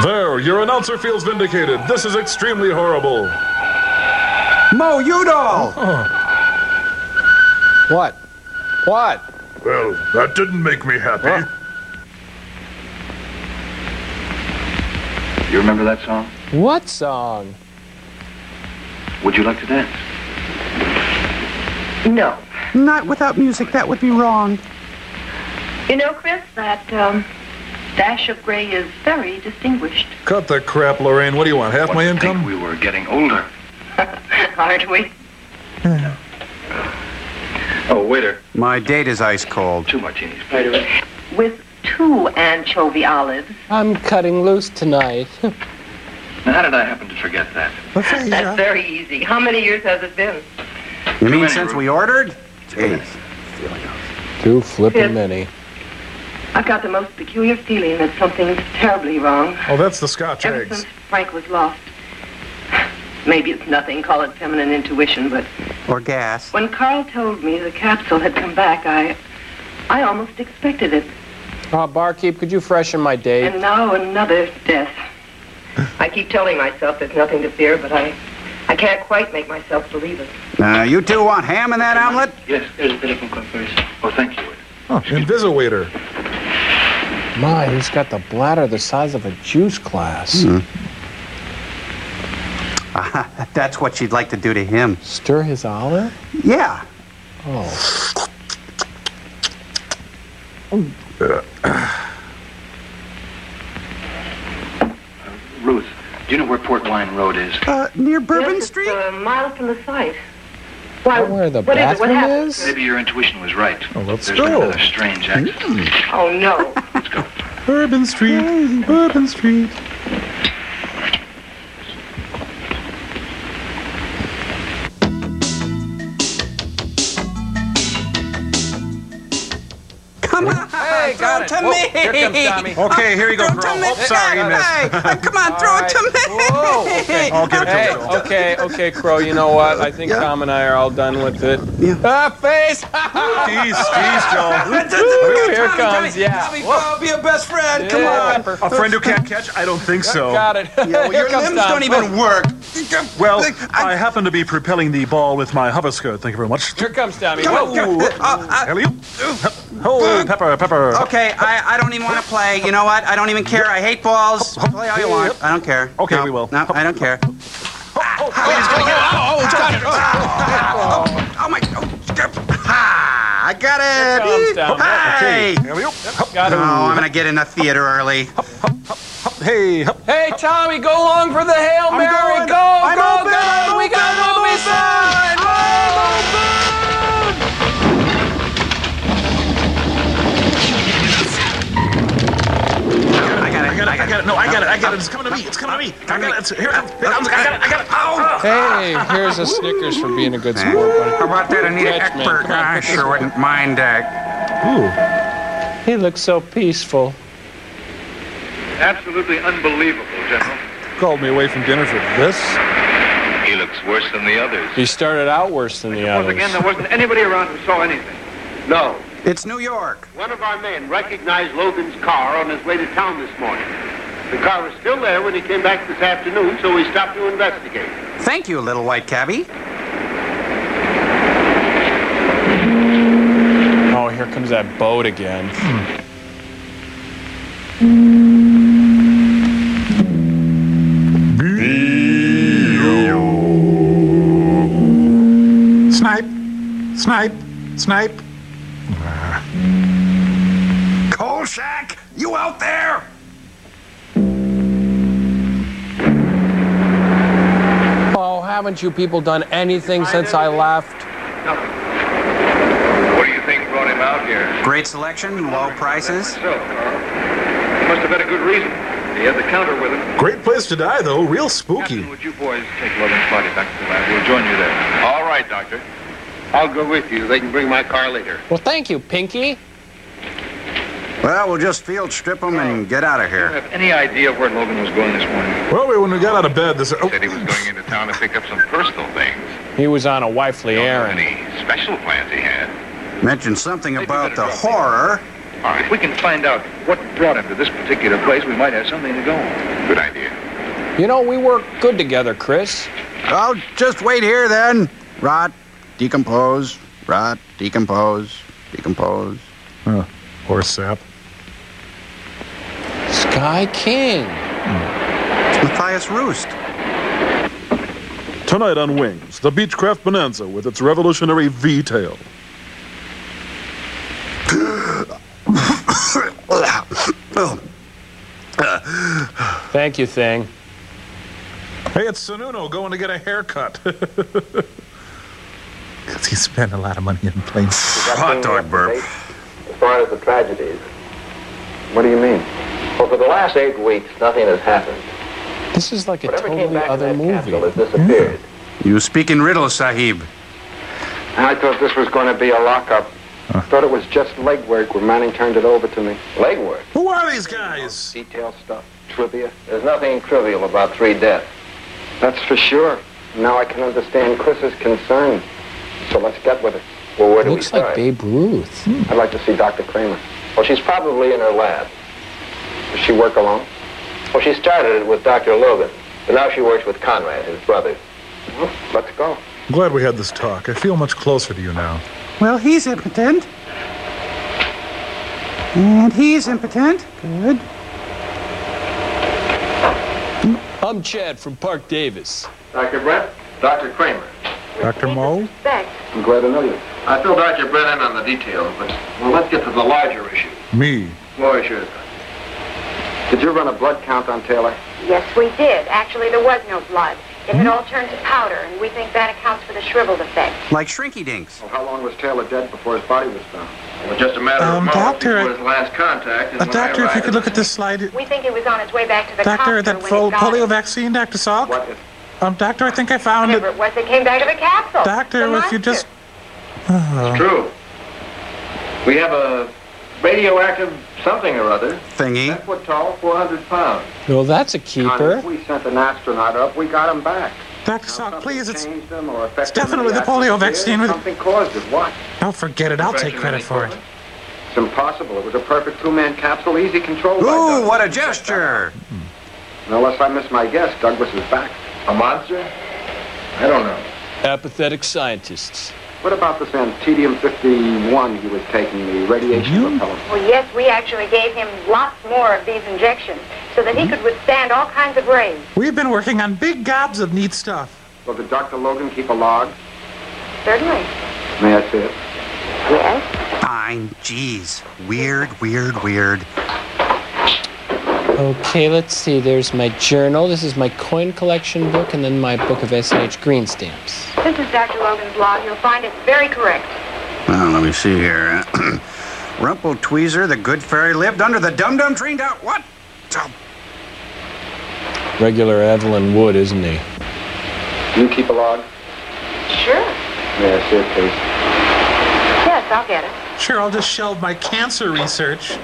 There, your announcer feels vindicated. This is extremely horrible. Mo Udall! What? What? Well, that didn't make me happy. You remember that song? What song? Would you like to dance? No. Not without music. That would be wrong. You know, Chris, that dash of gray is very distinguished. Cut the crap, Lorraine. What do you want, half my income? I think we were getting older. Aren't we? Oh, waiter. My date is ice cold. 2 martinis, please. With 2 anchovy olives. I'm cutting loose tonight. Now, how did I happen to forget that? That's very easy. How many years has it been? You mean since we ordered? Jeez. Too flippin' many. I've got the most peculiar feeling that something's terribly wrong. Oh, that's the Scotch Ever eggs. since Frank was lost. Maybe it's nothing, call it feminine intuition, but... Or gas. When Carl told me the capsule had come back, I almost expected it. Barkeep, could you freshen my date? And now another death. I keep telling myself there's nothing to fear, but I can't quite make myself believe it. You two want ham in that omelet? Yes, there's a telephone conference. Oh, thank you. Oh, Invisiwaiter. My, he's got the bladder the size of a juice glass. That's what she'd like to do to him. Stir his olive? Yeah. Oh. Ruth, do you know where Port Wine Road is? Near Bourbon Yes, Street? It's a mile from the site. Why, Where the what is it? What bathroom happened? is? Maybe your intuition was right. Oh, let's There's been go. another strange accident. Oh, no. Let's go. Bourbon Street. Bourbon Street. Come Hey, got it. To Whoa, me. here comes Tommy. Okay, here you go, Throw it Crow. to me. Oh, sorry, you missed. Hey, come on, throw it to me. Whoa, okay. I'll give it to Hey, you. okay, Crow, you know what? I think Tom and I are all done with it. Yeah. Face! Jeez, Joe. Here comes, yeah. Tommy, I'll be your best friend. Come on. Pepper. A friend who can't catch? I don't think so. Got it. Yeah, well, your Here comes limbs Tom. don't even work. Well, I happen to be propelling the ball with my hover skirt. Thank you very much. Here comes Tommy. Come on, Whoa. Alley-oop. Oh, Pepper. Okay, I don't even want to play. You know what? I don't even care. I hate balls. Play all you want. I don't care. Okay, No, we will. No, I don't care. Oh, got it. Oh my! Ha! I got it. Here comes Tom. Hey! Alley-oop. Got it. Oh, I'm gonna get in the theater early. Hey, Hey, Tommy, go along for the Hail Mary. going. Go. We got movie sign. I got it. No, I got it. It's coming to me. I got it. Here it comes. I got it. Oh. Hey, here's a Snickers for being a good sport, buddy. How about that, Anita Catch me. Ekberg? I sure wouldn't mind. He looks so peaceful. Absolutely unbelievable, General. Called me away from dinner for this. He looks worse than the others. He started out worse than the Once others. again, there wasn't anybody around who saw anything. No. It's New York. One of our men recognized Logan's car on his way to town this morning. The car was still there when he came back this afternoon, so we stopped to investigate. Thank you, little white cabbie. Oh, here comes that boat again. Snipe. Kolchak, you out there? Oh, haven't you people done anything since I left? Nothing. What do you think brought him out here? Great selection, low prices. So, must have had a good reason. He had the counter with him. Great place to die, though. Real spooky. Captain, would you boys take Logan's body back to the lab? We'll join you there. All right, Doctor. I'll go with you. They can bring my car later. Well, thank you, Pinky. Well, we'll just field strip them and get out of Do you here. have any idea where Logan was going this morning? Well, when we got out of bed, He said he was going into town to pick up some personal things. He was on a wifely Don't know errand. any special plans he had. Mentioned something about the horror. All right, if we can find out what brought him to this particular place, we might have something to go on. Good idea. You know, we work good together, Chris. I'll just wait here then. Rot, decompose, rot, decompose, decompose. Horse sap. Sky King. It's Matthias Roost. Tonight on Wings, the Beechcraft Bonanza with its revolutionary V-tail. Thank you, Thing. Hey, it's Sununu going to get a haircut. Because he spent a lot of money in planes. Hot dog burp. As far as the tragedies, what do you mean? Well, for the last 8 weeks, nothing has happened. This is like a Whatever came totally back other in that movie. capsule has disappeared. You speak in riddles, Sahib. I thought this was going to be a lockup. I thought it was just legwork when Manning turned it over to me. Legwork? Who are these guys? Detail stuff, trivia. There's nothing trivial about 3 deaths. That's for sure. Now I can understand Chris's concern. So let's get with it. Well, where do we Looks start? like Babe Ruth. I'd like to see Dr. Kramer. Well, she's probably in her lab. Does she work alone? Well, she started it with Dr. Logan, but now she works with Conrad, his brother. Well, let's go. I'm glad we had this talk. I feel much closer to you now. Well, he's impotent. And he's impotent. Good. I'm Chad from Park Davis. Dr. Brett, Dr. Kramer. Dr. Moe? I'm glad to know you. I filled Dr. Brett in on the details, but well, let's get to the larger issue. Me. Boy, sure. Did you run a blood count on Taylor? Yes, we did. Actually, there was no blood. It had all turned to powder, and we think that accounts for the shriveled effect. Like Shrinky Dinks. Well, how long was Taylor dead before his body was found? Well, just a matter of months doctor, before his last contact. Doctor, if you could look at this slide. We think it was on its way back to the Doctor, copter that when full it got polio it. vaccine, Dr. Salk? What is Doctor, I think I found it. Whatever it was that came back to the capsule. Doctor, The if you monster. just... It's true. We have a radioactive something or other. Thingy. 10 foot tall, 400 pounds. Well, that's a keeper. If we sent an astronaut up, we got him back. Dr. Salk, please, it's It's definitely the polio vaccine with... Something caused it. What? Don't forget it. I'll take credit for it. It's impossible. It was a perfect two-man capsule, easy control. Ooh, what a gesture! Unless I miss my guess, Douglas is back. A monster? I don't know. Apathetic scientists. What about this Antedium-51 he was taking, the radiation repellent? Well, yes, we actually gave him lots more of these injections so that he could withstand all kinds of rays. We've been working on big gobs of neat stuff. Well, did Dr. Logan keep a log? Certainly. May I see it? Yes. Fine. Jeez. Weird. Okay, let's see. There's my journal. This is my coin collection book, and then my book of S&H green stamps. This is Dr. Logan's log. You'll find it's very correct. Well, let me see here. Rumple Tweezer, the good fairy, lived under the dum-dum tree down... What? Regular Evelyn Wood, isn't he? You keep a log? Sure. May I see it, please? Yes, I'll get it. Sure, I'll just shelve my cancer research.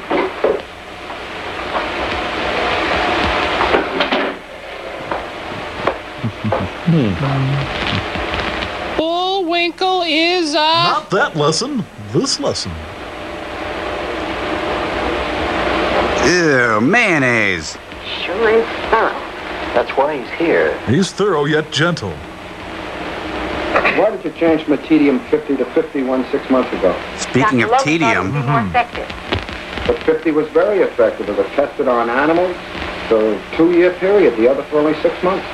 Bullwinkle is Not that lesson. This lesson. Ew, mayonnaise. Sure is thorough. That's why he's here. He's thorough yet gentle. Why did you change from a tedium-50 to 51 6 months ago? Speaking of tedium... More effective. But 50 was very effective. It was tested on animals for a 2-year period, the other for only 6 months.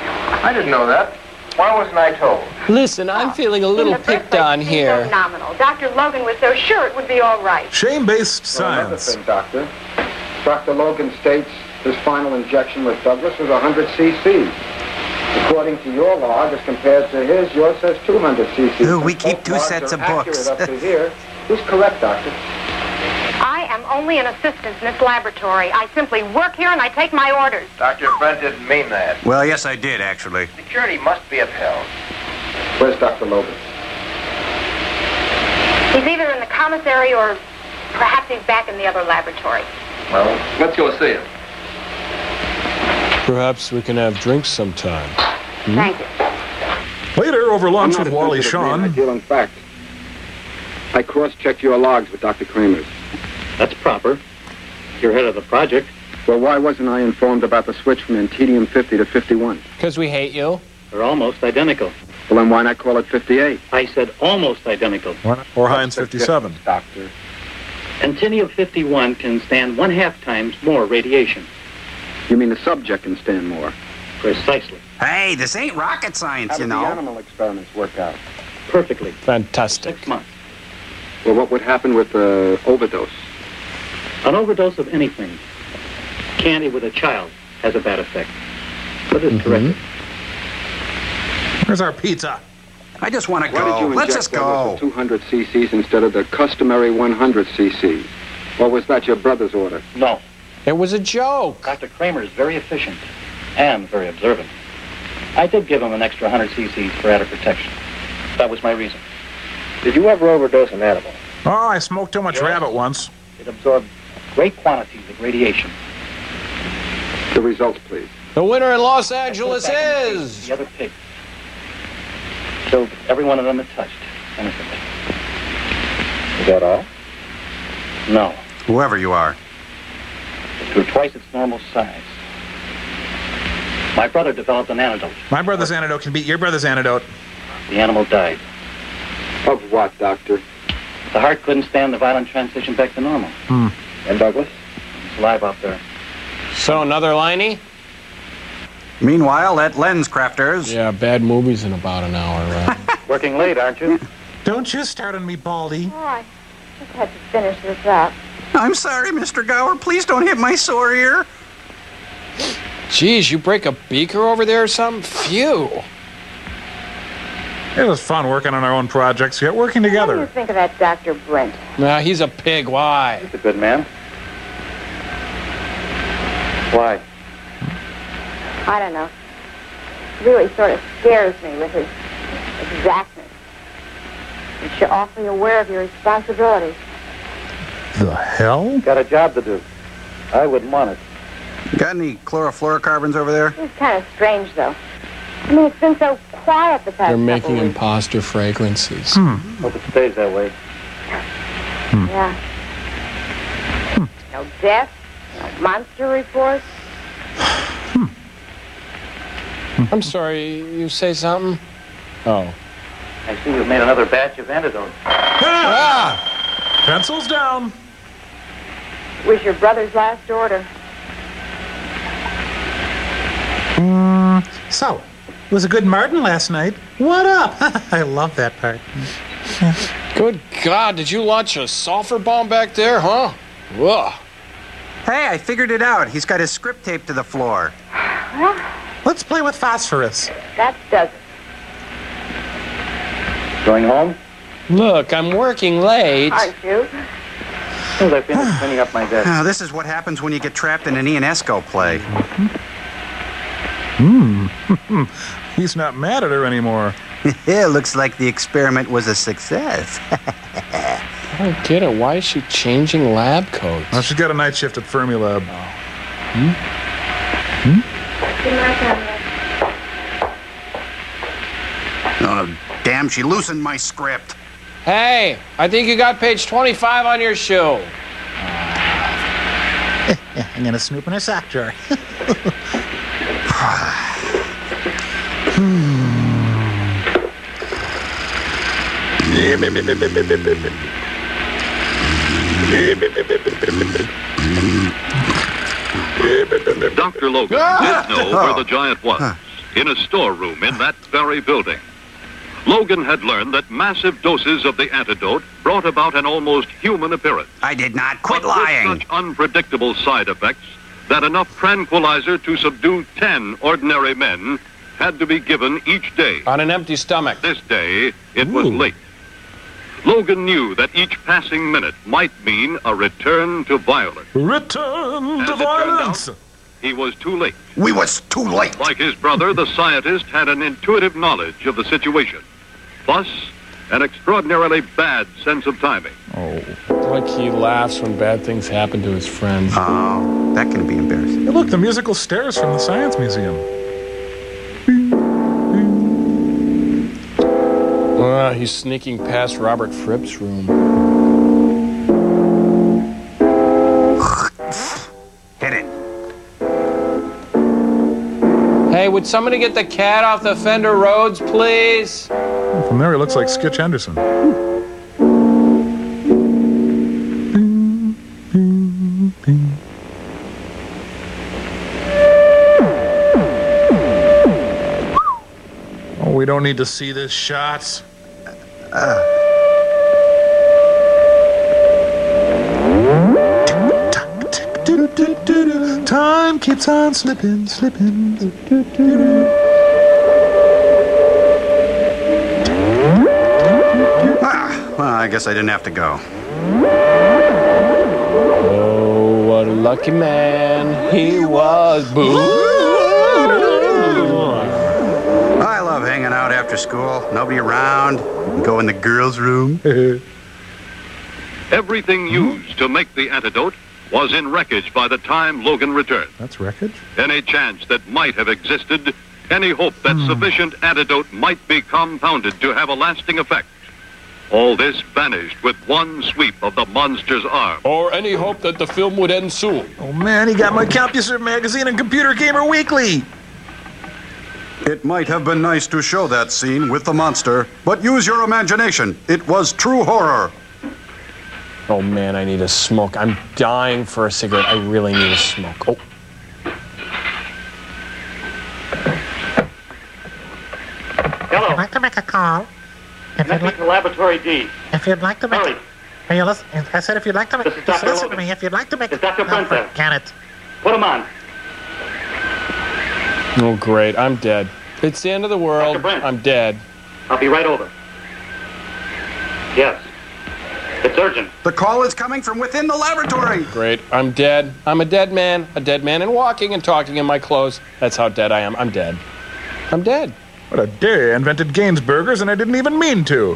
I didn't know that. Why wasn't I told? Listen, I'm feeling a little picked on here. Phenomenal. Dr. Logan was so sure it would be all right. Shame-based Another science. thing, Doctor. Dr. Logan states his final injection with Douglas was 100 cc. According to your log, as compared to his, yours says 200 cc. Ooh, we keep 2 sets of books. Up to here. Who's correct, Doctor? I am only an assistant in this laboratory. I simply work here and I take my orders. Dr. Brent didn't mean that. Well, yes, I did, actually. Security must be upheld. Where's Dr. Logan? He's either in the commissary or perhaps he's back in the other laboratory. Well, let's go see him. Perhaps we can have drinks sometime. Thank you. Later, over lunch with Wally I Shawn. deal in fact. I cross-checked your logs with Dr. Kramer's. That's proper. You're head of the project. Well, why wasn't I informed about the switch from Antedium-50 to 51? Because we hate you. They're almost identical. Well, then why not call it 58? I said almost identical. Or Heinz 57. Doctor. Antedium-51 can stand 1/2 times more radiation. You mean the subject can stand more? Precisely. Hey, this ain't rocket science, How you did know. the animal experiments work out? Perfectly. Fantastic. 6 months. Well, what would happen with the overdose? An overdose of anything. Candy with a child has a bad effect. But it's corrected. Where's our pizza? I just want to Why did go. you Let's inject just go. with 200 cc's instead of the customary 100 cc's? Or was that your brother's order? No. It was a joke. Dr. Kramer is very efficient and very observant. I did give him an extra 100 cc's for added protection. That was my reason. Did you ever overdose an animal? Oh, I smoked too much rabbit once. It absorbed great quantities of radiation. The results, please. The winner in Los Angeles is... The other pig. Killed every one of them it touched, innocently. Is that all? No. Whoever you are. It grew twice its normal size. My brother developed an antidote. My brother's antidote can beat your brother's antidote. The animal died. Of what, Doctor? The heart couldn't stand the violent transition back to normal. And Douglas? He's alive out there. So, another liney? Meanwhile, at Lens Crafters. Yeah, bad movies in about an hour, right? Working late, aren't you? Don't you start on me, Baldy. Oh, I just had to finish this up. I'm sorry, Mr. Gower. Please don't hit my sore ear. Geez, you break a beaker over there or something? Phew. It was fun working on our own projects, yet working What do you together. think of that Dr. Brent? Nah, he's a pig. Why? He's a good man. Why? I don't know. Really sort of scares me with his exactness. And you're awfully aware of your responsibilities. The hell? Got a job to do. I wouldn't want it. Got any chlorofluorocarbons over there? It's kind of strange, though. I mean, it's been so quiet the past They're couple making weeks. imposter fragrances. Hope it stays that way. Yeah. No death, no monster reports. I'm sorry, you say something? Oh. I see you've made another batch of antidotes. Ah! Pencils down. Was your brother's last order. So, it was a good Martin last night. What up? I love that part. Good God, did you launch a sulfur bomb back there, huh? Ugh. Hey, I figured it out. He's got his script taped to the floor. Well, Let's play with phosphorus. that does it. Going home? Look, I'm working late. Aren't you? As soon as I finish cleaning up my desk. Oh, this is what happens when you get trapped in an Ionesco play. He's not mad at her anymore. It looks like the experiment was a success. I don't get it. Why is she changing lab coats? Well, she's got a night shift at Fermilab. Oh, damn, she loosened my script. Hey, I think you got page 25 on your shoe. I'm gonna snoop in her sock drawer. Dr. Logan did know where the giant was, in a storeroom in that very building. Logan had learned that massive doses of the antidote brought about an almost human appearance. I did not quit But lying. with such unpredictable side effects that enough tranquilizer to subdue 10 ordinary men had to be given each day. On an empty stomach. This day, it was late. Logan knew that each passing minute might mean a return to violence. Return to violence! He was too late. We was too late. Like his brother, the scientist had an intuitive knowledge of the situation. Plus, an extraordinarily bad sense of timing. Oh. Like he laughs when bad things happen to his friends. Oh, that can be embarrassing. Hey, look, the musical stairs from the Science Museum. He's sneaking past Robert Fripp's room. Hit it. Hey, would somebody get the cat off the Fender Rhodes, please? From there, he looks like Skitch Henderson. Oh, we don't need to see this shot. Time keeps on slipping, slipping. Well, I guess I didn't have to go. Oh, what a lucky man he was. Boo! I love hanging out after school. Nobody around. Go in the girls' room. Everything used to make the antidote was in wreckage by the time Logan returned. That's wreckage? Any chance that might have existed, any hope that sufficient antidote might be compounded to have a lasting effect, all this vanished with one sweep of the monster's arm. Or any hope that the film would end soon. Oh man, he got my CompuServe magazine and Computer Gamer Weekly. It might have been nice to show that scene with the monster, but use your imagination. It was true horror. Oh man, I need a smoke. I'm dying for a cigarette. I really need a smoke. Oh. Hello. I'd like to make a call. If you'd like, to Laboratory D. if you'd like to make, Hurry. are you listening? I said if you'd like to make, This is just Dr. listen to Logan. me. If you'd like to make, It's Dr. Brunson. forget it. Put him on. Oh great, I'm dead. It's the end of the world. Dr. Brent. I'm dead. I'll be right over. Yes. It's urgent. The call is coming from within the laboratory. Great, I'm dead. I'm a dead man and walking and talking in my clothes. That's how dead I am. I'm dead. I'm dead. What a day. I invented Gainsburgers and I didn't even mean to.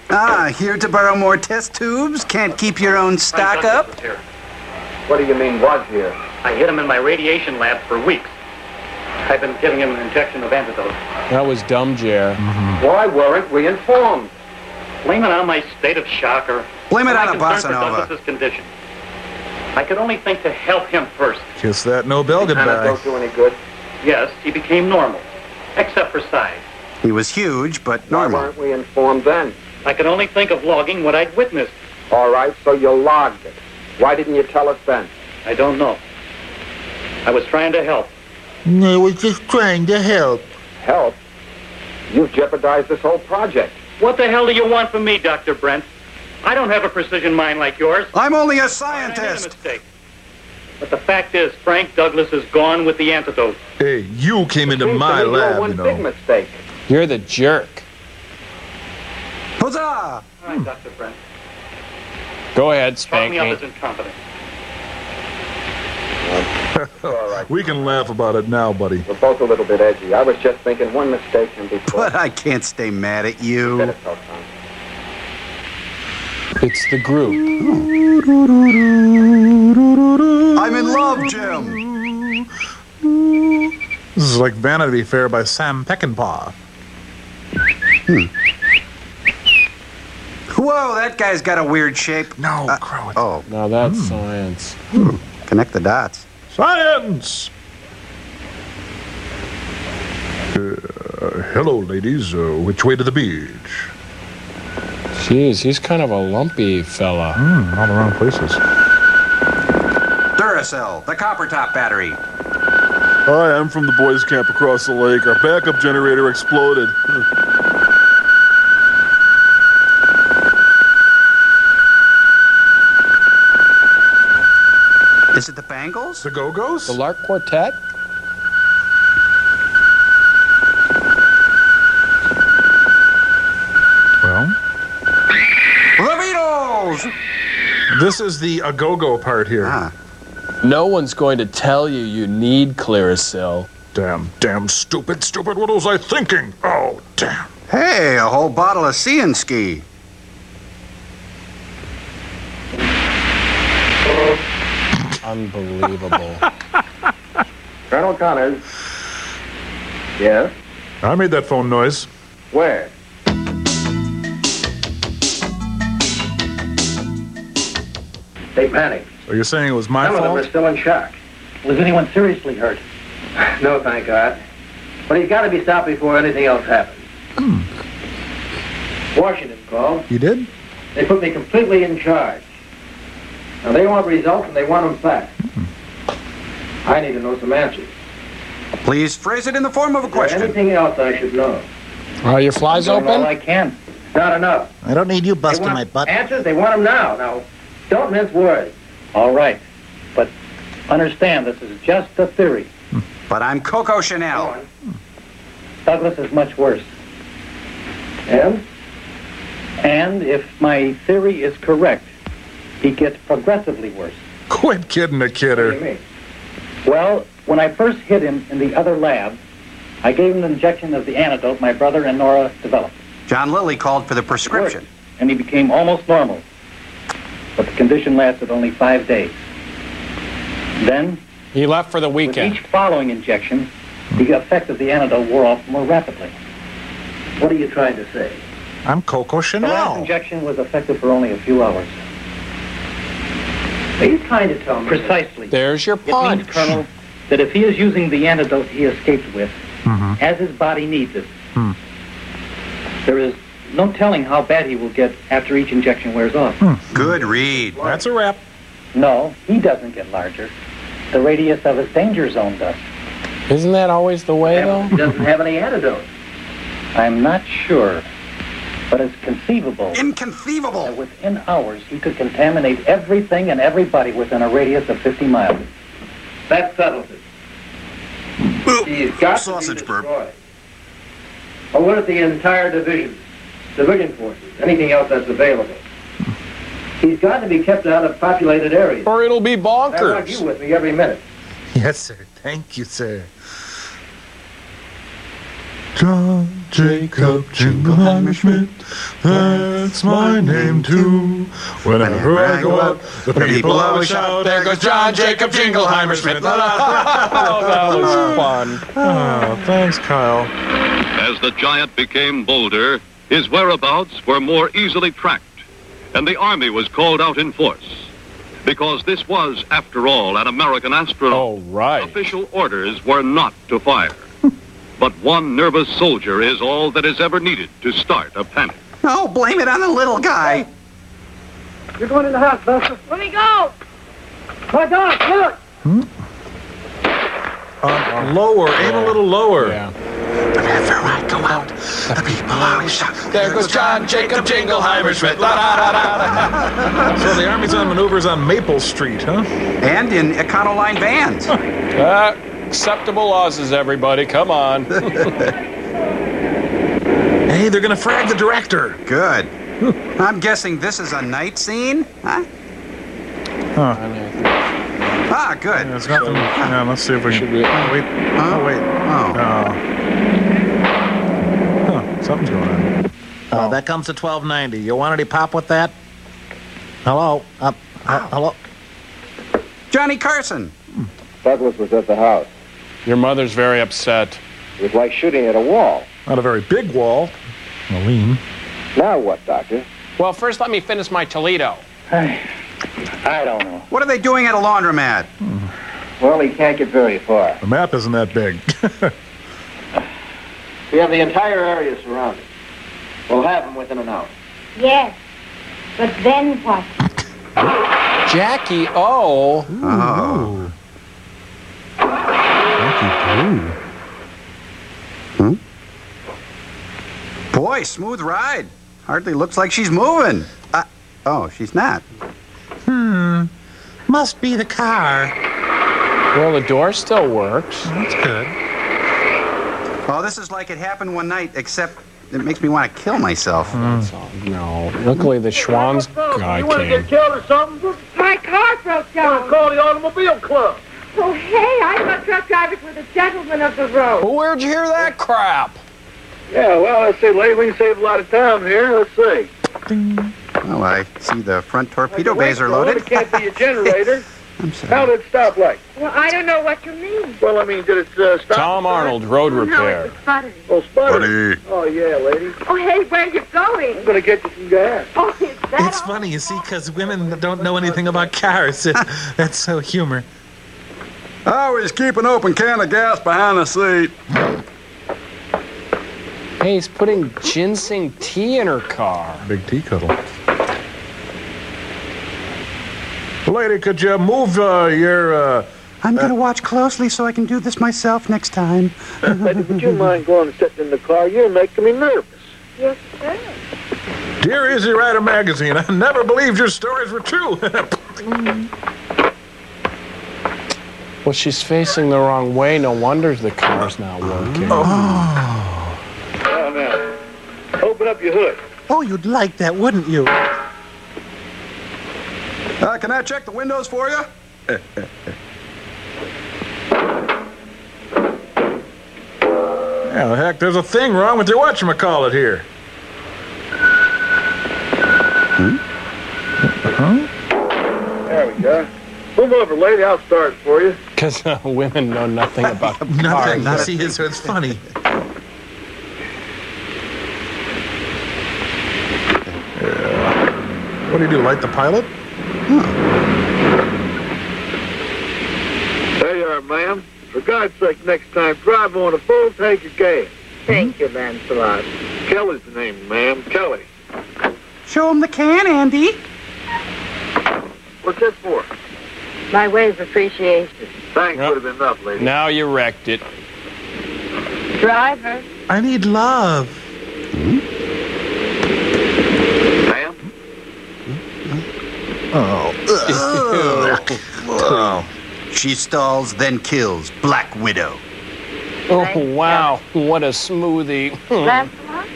Here to borrow more test tubes? Can't keep your own stock up? What do you mean, was here? I hid him in my radiation lab for weeks. I've been giving him an injection of antidote. That was dumb, Jer. Why weren't we informed? Blame it on my state of shock or... Blame it on a concern bossa for nova. Douglas's condition. I could only think to help him first. Kiss that Nobel goodbye. Don't do any good. Yes, he became normal, except for size. He was huge, but normal. Why weren't we informed then? I could only think of logging what I'd witnessed. All right, so you logged it. Why didn't you tell us then? I don't know. I was trying to help. I was just trying to help. Help? You've jeopardized this whole project. What the hell do you want from me, Dr. Brent? I don't have a precision mind like yours. I'm only a I made a scientist. mistake. But the fact is, Frank Douglas is gone with the antidote. Hey, you came into my lab, one you big know. mistake. You're the jerk. Huzzah! All right, Dr. Brent. Go ahead, Chalk spank me up me. as incompetent. All right. We can laugh about it now, buddy. We're both a little bit edgy. I was just thinking one mistake can be But I can't stay mad at you. Better tell Tom. It's the group. I'm in love, Jim. This is like Vanity Fair by Sam Peckinpah. Whoa, that guy's got a weird shape. No, Crow. Oh, Now that's science. connect the dots. Science! Hello, ladies. Which way to the beach? Jeez, he's kind of a lumpy fella. All the wrong places. Duracell, the copper top battery. Hi, I'm from the boys' camp across the lake. Our backup generator exploded. Is it the Bangles? The Go-Go's? The Lark Quartet? Well, The Beatles! this is the a-go-go part here. No one's going to tell you you need Clearasil. Damn, stupid. What was I thinking? Oh, damn. Hey, a whole bottle of Sea and Ski. Unbelievable. Colonel Connors. Yes? I made that phone noise. Where? They panicked. Are you saying it was my Some of them fault? are still in shock. Was anyone seriously hurt? No, thank God. But he's got to be stopped before anything else happens. Washington called. You did? They put me completely in charge. Now, they want results and they want them fast. I need to know some answers. Please phrase it in the form of a Is there question. anything else I should know? Are your flies I'm doing all open? I can. Not enough. I don't need you busting They my want butt. answers, they want them now. Now, don't mince words. All right. But understand, this is just a theory. But I'm Coco Go Chanel. on. Douglas is much worse. And? And if my theory is correct, he gets progressively worse. Quit kidding the What do you kidder. mean? Well, when I first hid him in the other lab, I gave him an injection of the antidote my brother and Nora developed. John Lilly called for the prescription. And he became almost normal. But the condition lasted only 5 days. Then, He left for the with weekend. each following injection, the effect of the antidote wore off more rapidly. What are you trying to say? I'm Coco The last Chanel. injection was effective for only a few hours. Are you trying to tell me? Precisely. There's your It means, punch. Colonel, that if he is using the antidote he escaped with, as his body needs it, there is no telling how bad he will get after each injection wears off. Good read. That's a wrap. No, he doesn't get larger. The radius of his danger zone does. Isn't that always the way, though? He doesn't have any antidote. I'm not sure, but it's conceivable Inconceivable. that within hours he could contaminate everything and everybody within a radius of 50 miles. That settles it. He's got Sausage to be burp. destroyed. Or what if the entire division, civilian forces, anything else that's available? He's got to be kept out of populated areas. Or it'll be I want you bonkers. with me every minute. Yes, sir. Thank you, sir. John Jacob Jingleheimer Schmidt, that's my name too. Whenever I go out, the people always shout, there goes John Jacob Jingleheimer Schmidt. Oh, that was fun. Oh, thanks, Kyle. As the giant became bolder, his whereabouts were more easily tracked, and the Army was called out in force. Because this was, after all, an American astronaut. Oh, right. Official orders were not to fire. But one nervous soldier is all that is ever needed to start a panic. Oh, blame it on the little guy. You're going in the house, Buster. Let me go. My God, look! Lower, aim a little lower. Yeah. Whenever I go out, the people always shout, There goes John Jacob Jingleheimer Schmidt. La, da, da, da, da. So the Army's on maneuvers on Maple Street, huh? And in Econoline vans. Acceptable losses, everybody. Come on. Hey, they're gonna frag the director. Good. I'm guessing this is a night scene, huh? Huh. Ah, good. There's nothing. Yeah, let's see if we can. Wait. Oh, wait. Oh. Huh, something's going on. That comes to $12.90. You want any pop with that? Hello? Hello? Johnny Carson. Douglas was at the house. Your mother's very upset. It was like shooting at a wall. Not a very big wall. Maline. Now what, Doctor? Well, first let me finish my Toledo. I don't know. What are they doing at a laundromat? Well, he can't get very far. The map isn't that big. We have the entire area surrounded. We'll have him within an hour. Yes. But then what? Jackie O. Oh. Boy, smooth ride. Hardly looks like she's moving. Oh, she's not. Must be the car. Well, the door still works. That's good. Oh, this is like it happened one night, except it makes me want to kill myself. No. Luckily, the Schwann's guy You want to came. get killed or something? My car broke down. Call the automobile club. Oh, hey, I thought truck drivers were the gentlemen of the road. Well, where'd you hear that crap? Yeah, well, let's see, lady, we can save a lot of time here. Let's see. Well, I see the front torpedo bays are loaded. It can't be a generator. I'm sorry. How did it stop like? Well, I don't know what you mean. Well, I mean, did it stop? Tom Arnold, road No, it repair. was sputtering. Oh, sputtering. Oh, yeah, lady. Oh, hey, where are you going? I'm going to get you some gas. Oh, is that It's funny, you see, because women don't know anything about cars. That's so humor. Always keep an open can of gas behind the seat. Hey, he's putting ginseng tea in her car. Big tea kettle. Lady, could you move your, I'm going to watch closely so I can do this myself next time. Lady, would you mind going and sitting in the car? You're making me nervous. Yes, sir. Dear Easy Rider magazine, I never believed your stories were true. Well, she's facing the wrong way. No wonder the car's not working. Now, open up your hood. Oh, you'd like that, wouldn't you? Can I check the windows for you? Yeah, the heck, there's a thing wrong with your whatchamacallit here. There we go. Move over, lady. I'll start it for you. Because women know nothing about Nothing. cars. See, it's funny. What do you do, light the pilot? There you are, ma'am. For God's sake, next time, drive on a full tank of gas. Thank you, Lancelot. Kelly's the name, ma'am. Kelly. Show him the can, Andy. What's this for? My way of appreciation. Thanks Yep. would have been enough, lady. Now you wrecked it. Driver. I need love. Ma'am? Oh. She stalls, then kills. Black Widow. Oh, wow. What a smoothie. Lancelot?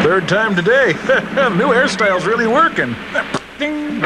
Third time today. New hairstyle's really working. Ding.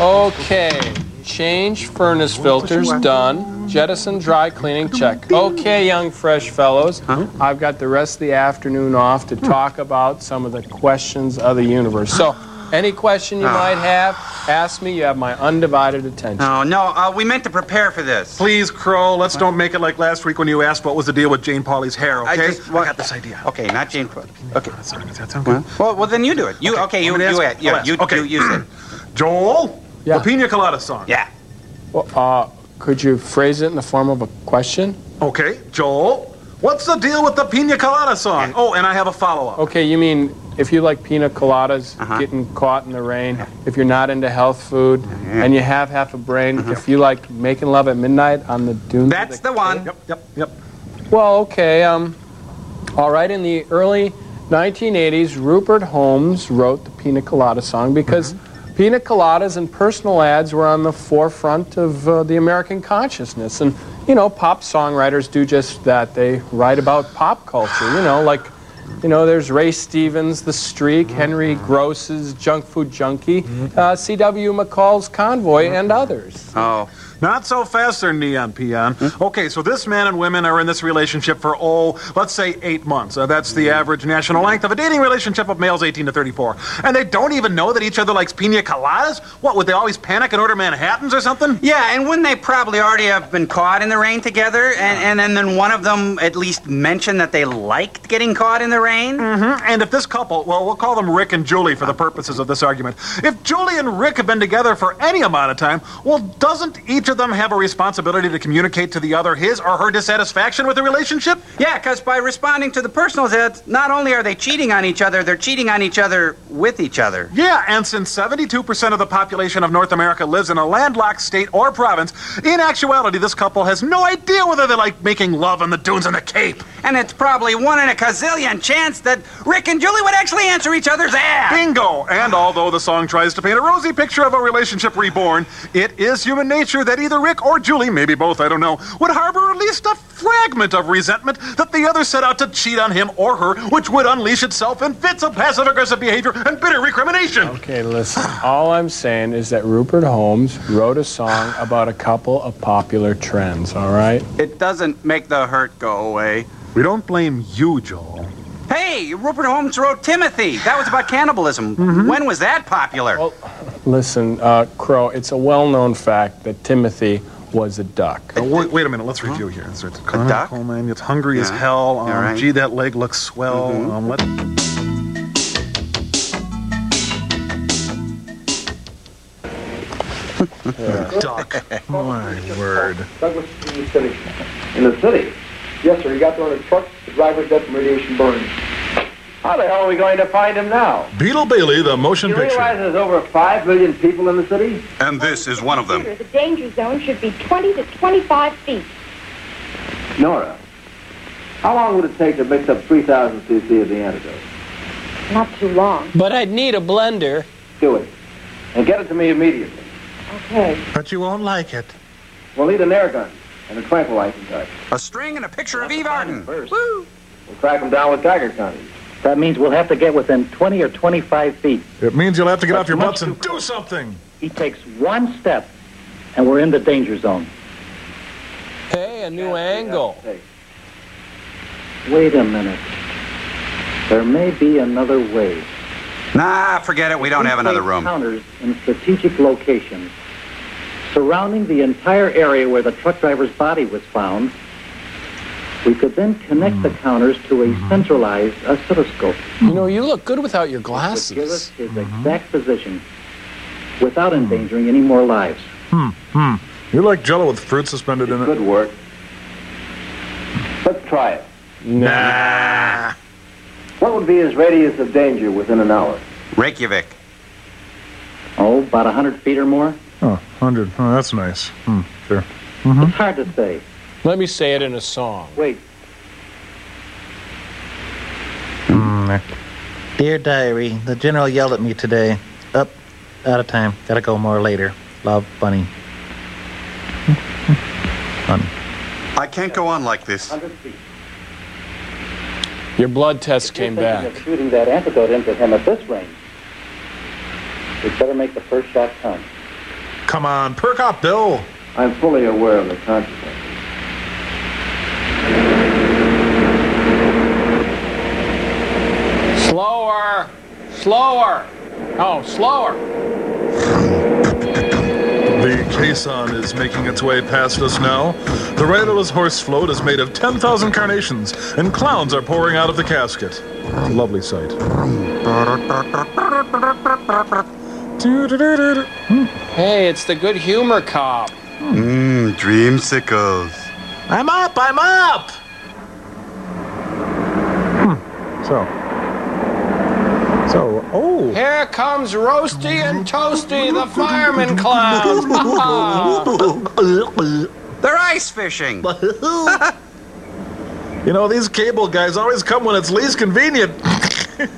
Okay. Change furnace filters, done. Jettison dry cleaning, check. Okay, young fresh fellows, I've got the rest of the afternoon off to talk about some of the questions of the universe. So, any question you might have, ask me. You have my undivided attention. Oh, no, we meant to prepare for this. Please, Crow, let's don't make it like last week when you asked what was the deal with Jane Pauley's hair, okay? I got this idea. Okay, not Jane Pauley. Okay. Does that sound good? Well, then you do it. You say it. Joel, Yeah. the Pina Colada song. Yeah. Well, could you phrase it in the form of a question? Okay, Joel, what's the deal with the Pina Colada song? Oh, and I have a follow-up. Okay, you mean if you like pina coladas, getting caught in the rain, if you're not into health food, and you have half a brain, if you like making love at midnight on the dunes. That's the one. Yep. Well, okay, all right, in the early 1980s, Rupert Holmes wrote the Pina Colada song because pina coladas and personal ads were on the forefront of the American consciousness. And, you know, pop songwriters do just that. They write about pop culture, there's Ray Stevens' The Streak, Henry Gross's Junk Food Junkie, C.W. McCall's Convoy, and others. Oh. Not so fast there, Neon Peon. Okay, so this man and women are in this relationship for, let's say 8 months. That's the average national length of a dating relationship of males 18 to 34. And they don't even know that each other likes pina coladas? What, would they always panic and order Manhattans or something? Yeah, and wouldn't they probably already have been caught in the rain together? And then one of them at least mentioned that they liked getting caught in the rain? And if this couple, well, we'll call them Rick and Julie for the purposes of this argument. If Julie and Rick have been together for any amount of time, well, doesn't each of them have a responsibility to communicate to the other his or her dissatisfaction with the relationship? Yeah, because by responding to the personal ads, not only are they cheating on each other, they're cheating on each other with each other. Yeah, and since 72% of the population of North America lives in a landlocked state or province, in actuality, this couple has no idea whether they like making love on the dunes and the Cape. And it's probably 1 in a gazillion chance that Rick and Julie would actually answer each other's ads. Bingo! And although the song tries to paint a rosy picture of a relationship reborn, it is human nature that either Rick or Julie, maybe both, I don't know, would harbor at least a fragment of resentment that the other set out to cheat on him or her, which would unleash itself in fits of passive-aggressive behavior and bitter recrimination. Okay, listen, all I'm saying is that Rupert Holmes wrote a song about a couple of popular trends, all right? It doesn't make the hurt go away. We don't blame you, Joel. Hey, Rupert Holmes wrote Timothy. That was about cannibalism. When was that popular? Well, listen, Crow, it's a well-known fact that Timothy was a duck. Wait a minute, let's review here. It's a duck? Coal mine, it's hungry as hell. Right. Gee, that leg looks swell. Duck. My word. Douglas in the city. In the city? Yes, sir. He got there on a truck. The driver's dead from radiation burns. How the hell are we going to find him now? Beetle Bailey, the motion You picture. realize there's over 5 million people in the city? And this is one of them. The danger zone should be 20 to 25 feet. Nora, how long would it take to mix up 3,000 cc of the antidote? Not too long. But I'd need a blender. Do it. And get it to me immediately. Okay. But you won't like it. We'll need an air gun and a tranquilizer type. A string and a picture of Eve Arden. First. Woo! We'll track him down with Geiger counters. That means we'll have to get within 20 or 25 feet. It means you'll have to get off your butts and do something. He takes one step, and we're in the danger zone. Hey, a new angle. Wait a minute. There may be another way. Nah, forget it. We don't have another room. Counters in strategic locations surrounding the entire area where the truck driver's body was found. We could then connect the counters to a centralized oscilloscope. You know, you look good without your Which would give glasses. us his exact position without endangering any more lives. You like Jell-O with fruit suspended in it? Good work. Let's try it. Nah. What would be his radius of danger within an hour? Reykjavik. Oh, about 100 feet or more? Oh, 100. Oh, that's nice. Sure. It's hard to say. Let me say it in a song. Wait. Dear Diary, the general yelled at me today. Up, out of time. Gotta go more later. Love, Bunny. Bunny. I can't go on like this. 100 feet. Your blood test came back. Of shooting that antidote into him at this range. We'd better make the first shot count. come on, perk up, Bill. I'm fully aware of the consequences. Slower. Slower. Oh, slower. The caisson is making its way past us now. The riderless horse float is made of 10,000 carnations, and clowns are pouring out of the casket. It's a lovely sight. Hey, it's the good humor cop. Dreamsicles. I'm up, I'm up! So, oh. Here comes Roasty and Toasty, the fireman clowns. They're ice fishing. You know, these cable guys always come when it's least convenient.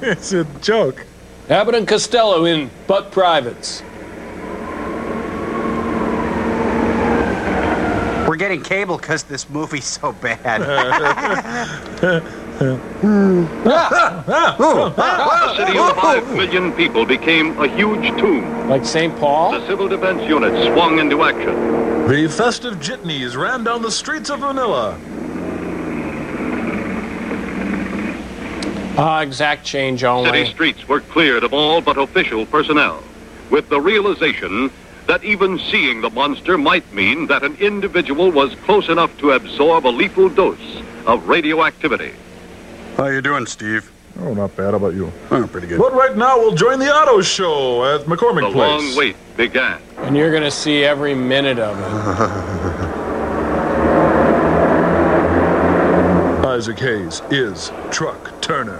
It's a joke. Abbott and Costello in Butt Privates. We're getting cable because this movie's so bad. A city of 5 million people became a huge tomb. Like St. Paul? The civil defense unit swung into action. The festive jitneys ran down the streets of Manila. Exact change only. City streets were cleared of all but official personnel, with the realization that even seeing the monster might mean that an individual was close enough to absorb a lethal dose of radioactivity. How you doing, Steve? Oh, not bad. How about you? Oh, pretty good. But right now, we'll join the auto show at McCormick The Place. long wait began. And you're going to see every minute of it. Isaac Hayes is Truck Turner.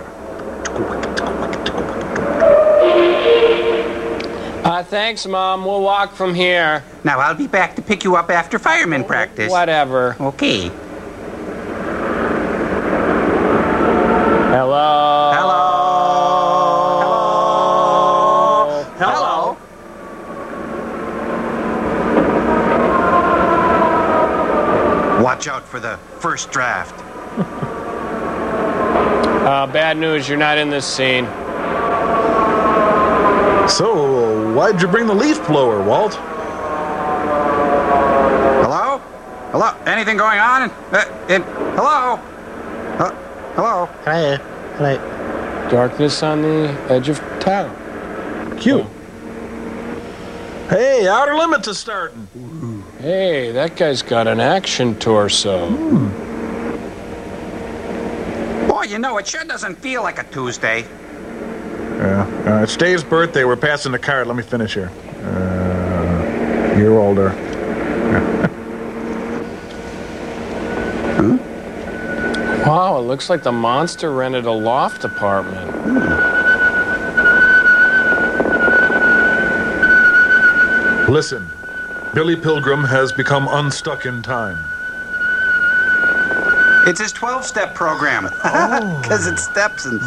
Thanks, Mom. We'll walk from here. Now, I'll be back to pick you up after fireman practice. Whatever. Okay. Hello. Hello. Hello. Hello. Watch out for the first draft. Bad news. You're not in this scene. So, why'd you bring the leaf blower, Walt? Hello? Hello? Anything going on? Hello? Hello? Hi. Hi. Darkness on the edge of town. Cute. Hey, Outer Limits is starting. Hey, that guy's got an action torso. Boy, you know, it sure doesn't feel like a Tuesday. Yeah. It's Dave's birthday. We're passing the card. Let me finish here. Year older. Wow, it looks like the monster rented a loft apartment. Listen, Billy Pilgrim has become unstuck in time. It's his 12-step program. Because it steps and...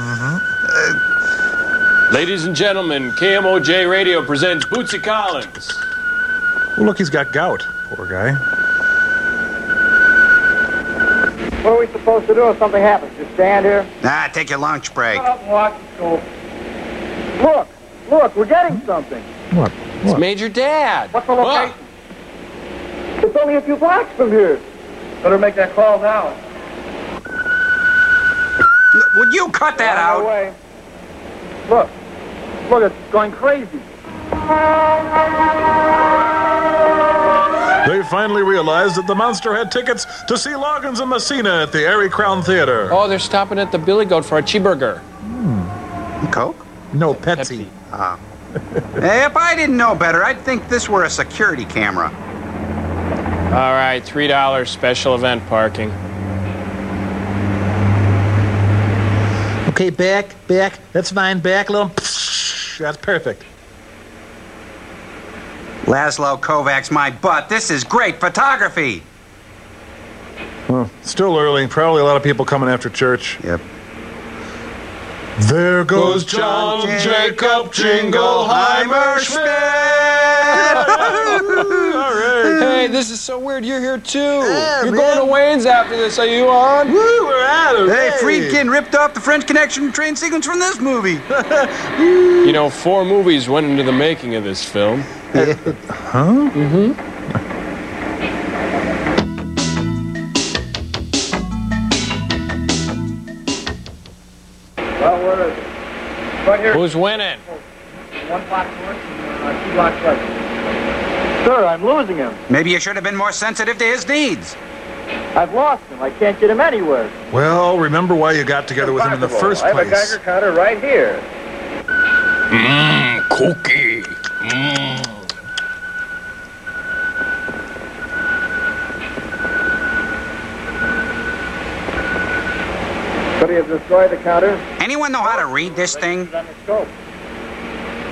Ladies and gentlemen, KMOJ Radio presents Bootsy Collins. Oh, look, he's got gout. Poor guy. What are we supposed to do if something happens? Just stand here? Nah, take your lunch break. Shut up and watch us go. Look, we're getting something. What? It's Major Dad. What's the location? It's only a few blocks from here. Better make that call now. Would you cut that out? Away. Look, it's going crazy. They finally realized that the monster had tickets to see Loggins and Messina at the Airy Crown Theater. Oh, they're stopping at the Billy Goat for a cheeseburger. Coke? No, Pepsi. Ah. If I didn't know better, I'd think this were a security camera. All right, $3 special event parking. Okay, back. That's fine. Back a little. That's perfect. Laszlo Kovacs my butt. This is great photography. Well, still early. Probably a lot of people coming after church. Yep. There goes John Jacob Jingleheimer Schmidt. All right. Hey, this is so weird. You're here too. Yeah, You're going to Wayne's after this. Are you on? Woo, we're at it. Hey, Friedkin ripped off the French Connection train sequence from this movie. You know, 4 movies went into the making of this film. Huh? Mm-hmm. Well, where is it? Right here. Who's winning? 1 block north and 2 blocks right. Sir, I'm losing him. Maybe you should have been more sensitive to his needs. I've lost him. I can't get him anywhere. Well, remember why you got together with him in the first I have a place. Geiger counter right here. Cookie. Could he have destroyed the counter? Anyone know how to read this thing? On the scope.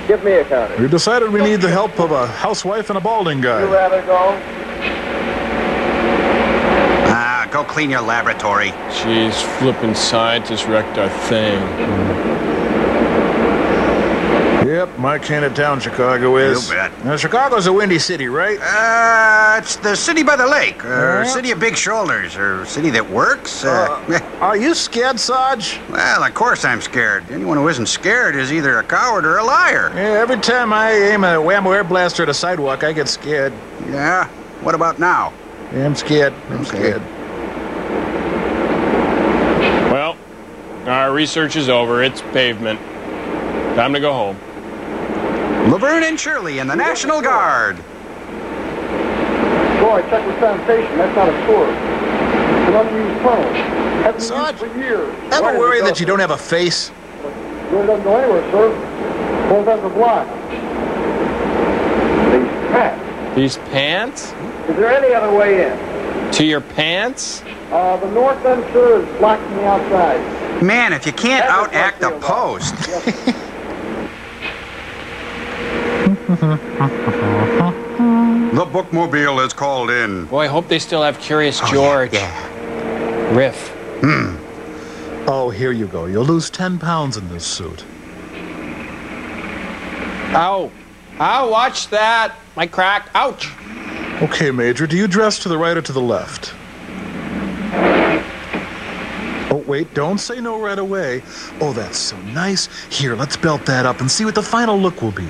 Give me a counter. We decided we need the help of a housewife and a balding You guy. rather go? Go clean your laboratory. Jeez, flippin' scientists wrecked our thing. Yep, my kind of town Chicago is. You bet. Now, Chicago's a windy city, right? It's the city by the lake, or city of big shoulders, or city that works. Are you scared, Sarge? Well, of course I'm scared. Anyone who isn't scared is either a coward or a liar. Yeah, every time I aim a whammo air blaster at a sidewalk, I get scared. Yeah? What about now? Yeah, I'm scared. I'm scared. Well, our research is over. It's pavement. Time to go home. Laverne and Shirley and the National Guard. Boy, check with sanitation. That's not a sewer. It's an unused tunnel. Hasn't been used for years. Ever worry that you don't have a face? Really doesn't go anywhere, sir. Both ends are blocked. These pants. These pants? Is there any other way in? To your pants? The north end, sir, is blocked from the outside. Man, if you can't outact the post. The bookmobile is called in. Boy, I hope they still have Curious George. Yeah. Riff. Oh, here you go. You'll lose 10 pounds in this suit. Ow. Ow, watch that. My crack. Ouch. Okay, Major, do you dress to the right or to the left? Oh, wait, don't say no right away. Oh, that's so nice. Here, let's belt that up and see what the final look will be.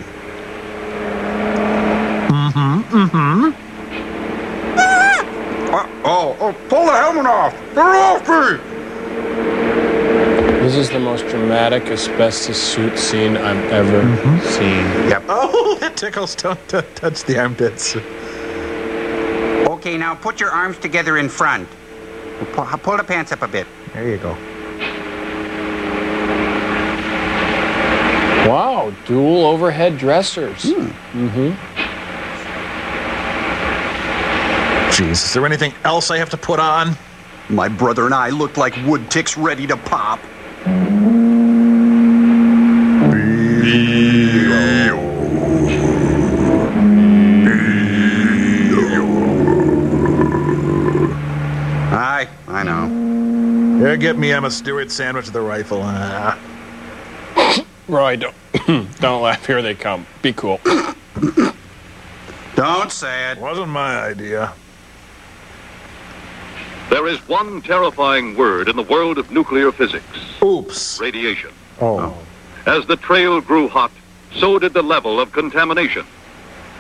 Pull the helmet off! Get off me! This is the most dramatic asbestos suit scene I've ever seen. Yep. Oh, that tickles. Don't touch the armpits. Okay, now put your arms together in front. Pull the pants up a bit. There you go. Wow, dual overhead dressers. Jeez, is there anything else I have to put on? My brother and I looked like wood ticks ready to pop. I know. Yeah, get me Emma Stewart sandwich with the rifle. Roy, don't laugh. Here they come. Be cool. Don't say it. Wasn't my idea. There is one terrifying word in the world of nuclear physics. Oops. Radiation. Oh. As the trail grew hot, so did the level of contamination.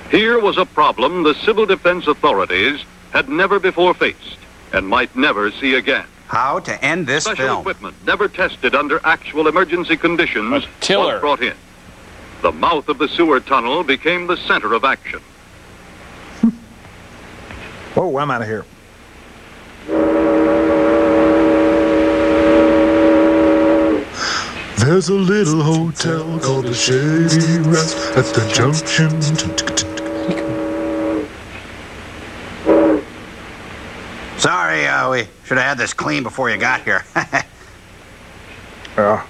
Here was a problem the civil defense authorities had never before faced and might never see again. How to end this Special film. equipment never tested under actual emergency conditions was brought in. The mouth of the sewer tunnel became the center of action. Oh, I'm out of here. There's a little hotel called the Shady Rest at the junction. Sorry, we should have had this clean before you got here. Yeah.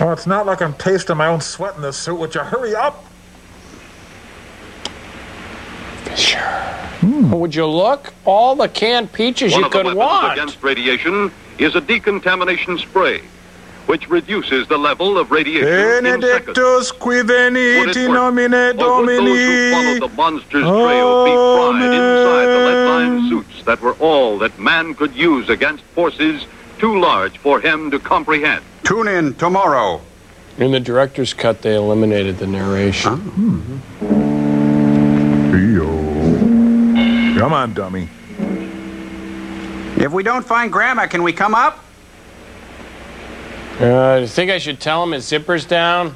Oh, it's not like I'm tasting my own sweat in this suit. Would you hurry up? Sure. Would you look? All the canned peaches One you of the could weapons want. against radiation is a decontamination spray, which reduces the level of radiation in seconds. Benedictus qui veniti nomine Or would those who Domini. followed the monster's trail be fried inside the lead-lined suits that were all that man could use against forces too large for him to comprehend? Tune in tomorrow. In the director's cut, they eliminated the narration. Come on, dummy. If we don't find Grandma, can we come up? Do you think I should tell him his zipper's down?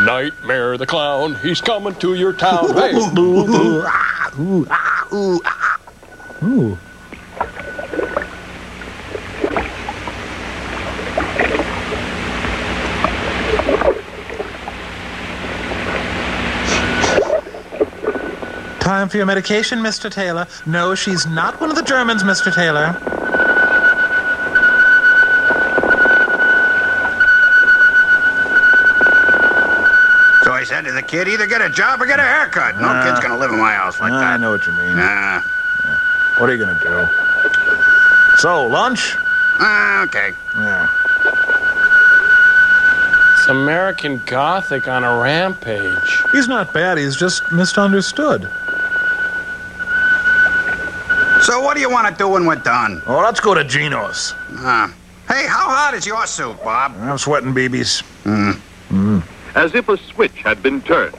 Nightmare the clown, he's coming to your town. Hey. Ooh. Time for your medication, Mr. Taylor. No, she's not one of the Germans, Mr. Taylor. So I said to the kid, either get a job or get a haircut. No kid's gonna live in my house like that. I know what you mean. Nah. What are you gonna do? So, lunch? Okay. Yeah. It's American Gothic on a rampage. He's not bad, he's just misunderstood. So what do you want to do when we're done? Oh, let's go to Gino's. Hey, how hot is your suit, Bob? I'm sweating, babies. As if a switch had been turned,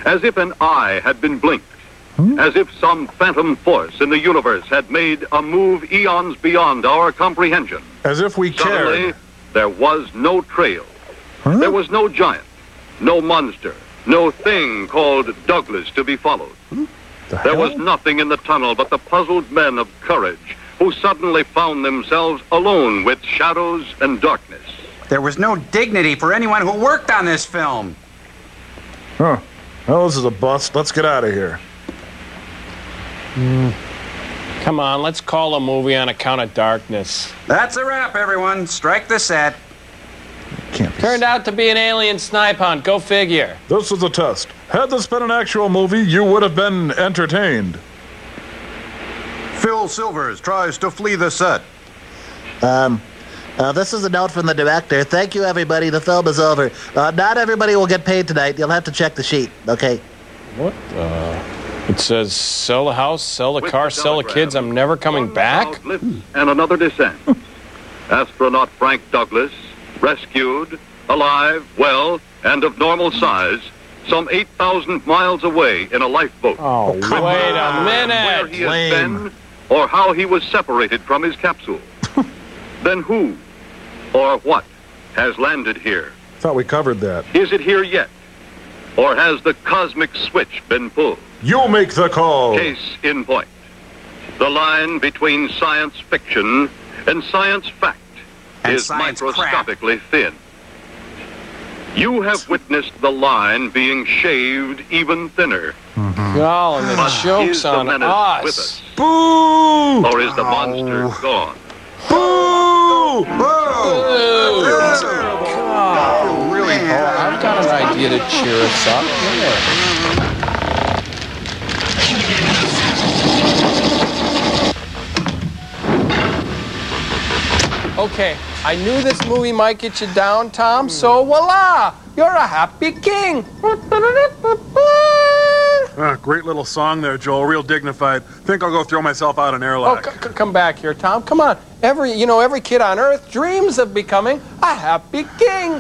as if an eye had been blinked, as if some phantom force in the universe had made a move eons beyond our comprehension. As if we Suddenly, cared. there was no trail. There was no giant, no monster, no thing called Douglas to be followed. There was nothing in the tunnel but the puzzled men of courage who suddenly found themselves alone with shadows and darkness. There was no dignity for anyone who worked on this film. Huh. Well, this is a bust. Let's get out of here. Come on, let's call a movie on account of darkness. That's a wrap, everyone. Strike the set. Turned out to be an alien snipe hunt. Go figure. This is a test. Had this been an actual movie, you would have been entertained. Phil Silvers tries to flee the set. This is a note from the director. Thank you, everybody. The film is over. Not everybody will get paid tonight. You'll have to check the sheet, okay? What the? It says, sell the house, sell the car, sell the kids. I'm never coming back? And another descent. Astronaut Frank Douglas, rescued, alive, well, and of normal size, some 8,000 miles away in a lifeboat. Oh, wait a minute. Where he has been, or how he was separated from his capsule. Then who, or what, has landed here? Thought we covered that. Is it here yet? Or has the cosmic switch been pulled? You make the call. Case in point. The line between science fiction and science fact is microscopically thin. You have witnessed the line being shaved even thinner. Oh, and the joke's on us. With us. Boo! Or is the monster gone? Boo! God, really? I've got an idea to cheer us up. Okay, I knew this movie might get you down, Tom, so voila! You're a happy king! Great little song there, Joel. Real dignified. Think I'll go throw myself out an airlock. Oh, come back here, Tom. Come on. Every kid on Earth dreams of becoming a happy king.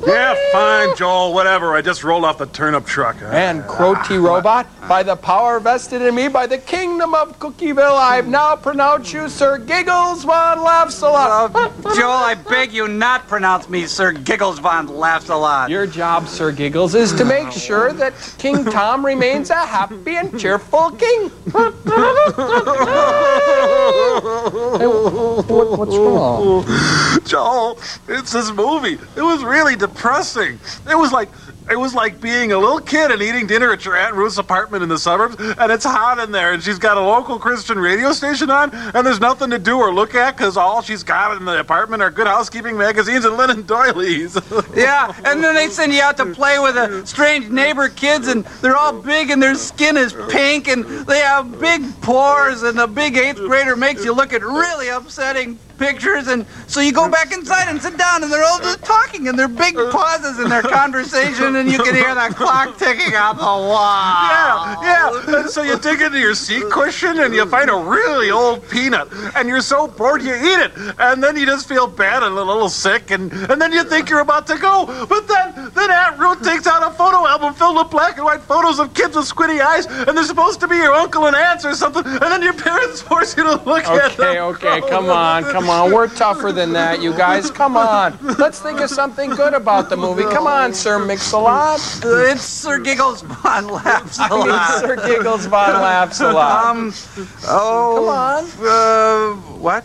Yeah, fine, Joel. Whatever. I just rolled off the turnip truck. And Crotty Robot, by the power vested in me by the kingdom of Cookieville, I now pronounce you Sir Giggles Von Laughs-a-Lot. Joel, I beg you not pronounce me Sir Giggles Von Laughs-a-Lot. Your job, Sir Giggles, is to make sure that King Tom remains a happy and cheerful king. Hey, what's wrong? Joel, it's this movie. It was really depressing. It was like being a little kid and eating dinner at your Aunt Ruth's apartment in the suburbs, and it's hot in there, and she's got a local Christian radio station on, and there's nothing to do or look at because all she's got in the apartment are Good Housekeeping magazines and linen doilies. Yeah, and then they send you out to play with the strange neighbor kids, and they're all big, and their skin is pink, and they have big pores, and the big 8th grader makes you look at really upsetting pictures, and so you go back inside and sit down, and they're all just talking, and they're big pauses in their conversation, and you can hear that clock ticking on the wall. Yeah. And so you dig into your seat cushion, and you find a really old peanut, and you're so bored you eat it, and then you just feel bad and a little sick, and then you think you're about to go, but then Aunt Ruth takes out a photo album filled with black and white photos of kids with squinty eyes, and they're supposed to be your uncle and aunts or something, and then your parents force you to look at them. Okay, come on. We're tougher than that, you guys. Come on. Let's think of something good about the movie. Come on, Sir Mix-a-Lot. It's Sir Giggles Von Laughs a Lot. Sir Giggles Von Laughs a Lot. Come on. What?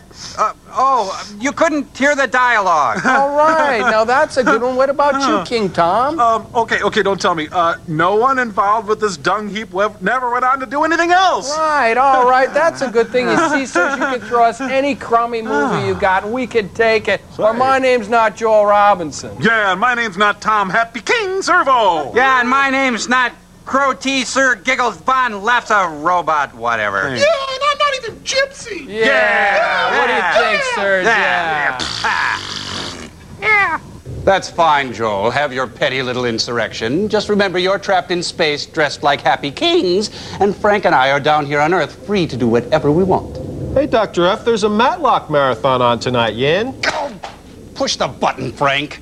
You couldn't hear the dialogue. All right, now that's a good one. What about you, King Tom? Okay, don't tell me. No one involved with this dung heap never went on to do anything else. Right, all right, that's a good thing. You see, sirs, you can throw us any crummy movie you got, and we can take it. Or my name's not Joel Robinson. Yeah, and my name's not Tom Happy King Servo. Yeah, and my name's not Crow T. Sir Giggles Von Laughs a Robot, whatever. Yeah, and I'm not even Gypsy. Yeah. What do you think, sirs? Yeah. That's fine, Joel. Have your petty little insurrection. Just remember you're trapped in space dressed like happy kings, and Frank and I are down here on Earth free to do whatever we want. Hey, Dr. F, there's a Matlock marathon on tonight, Yin. Oh, push the button, Frank.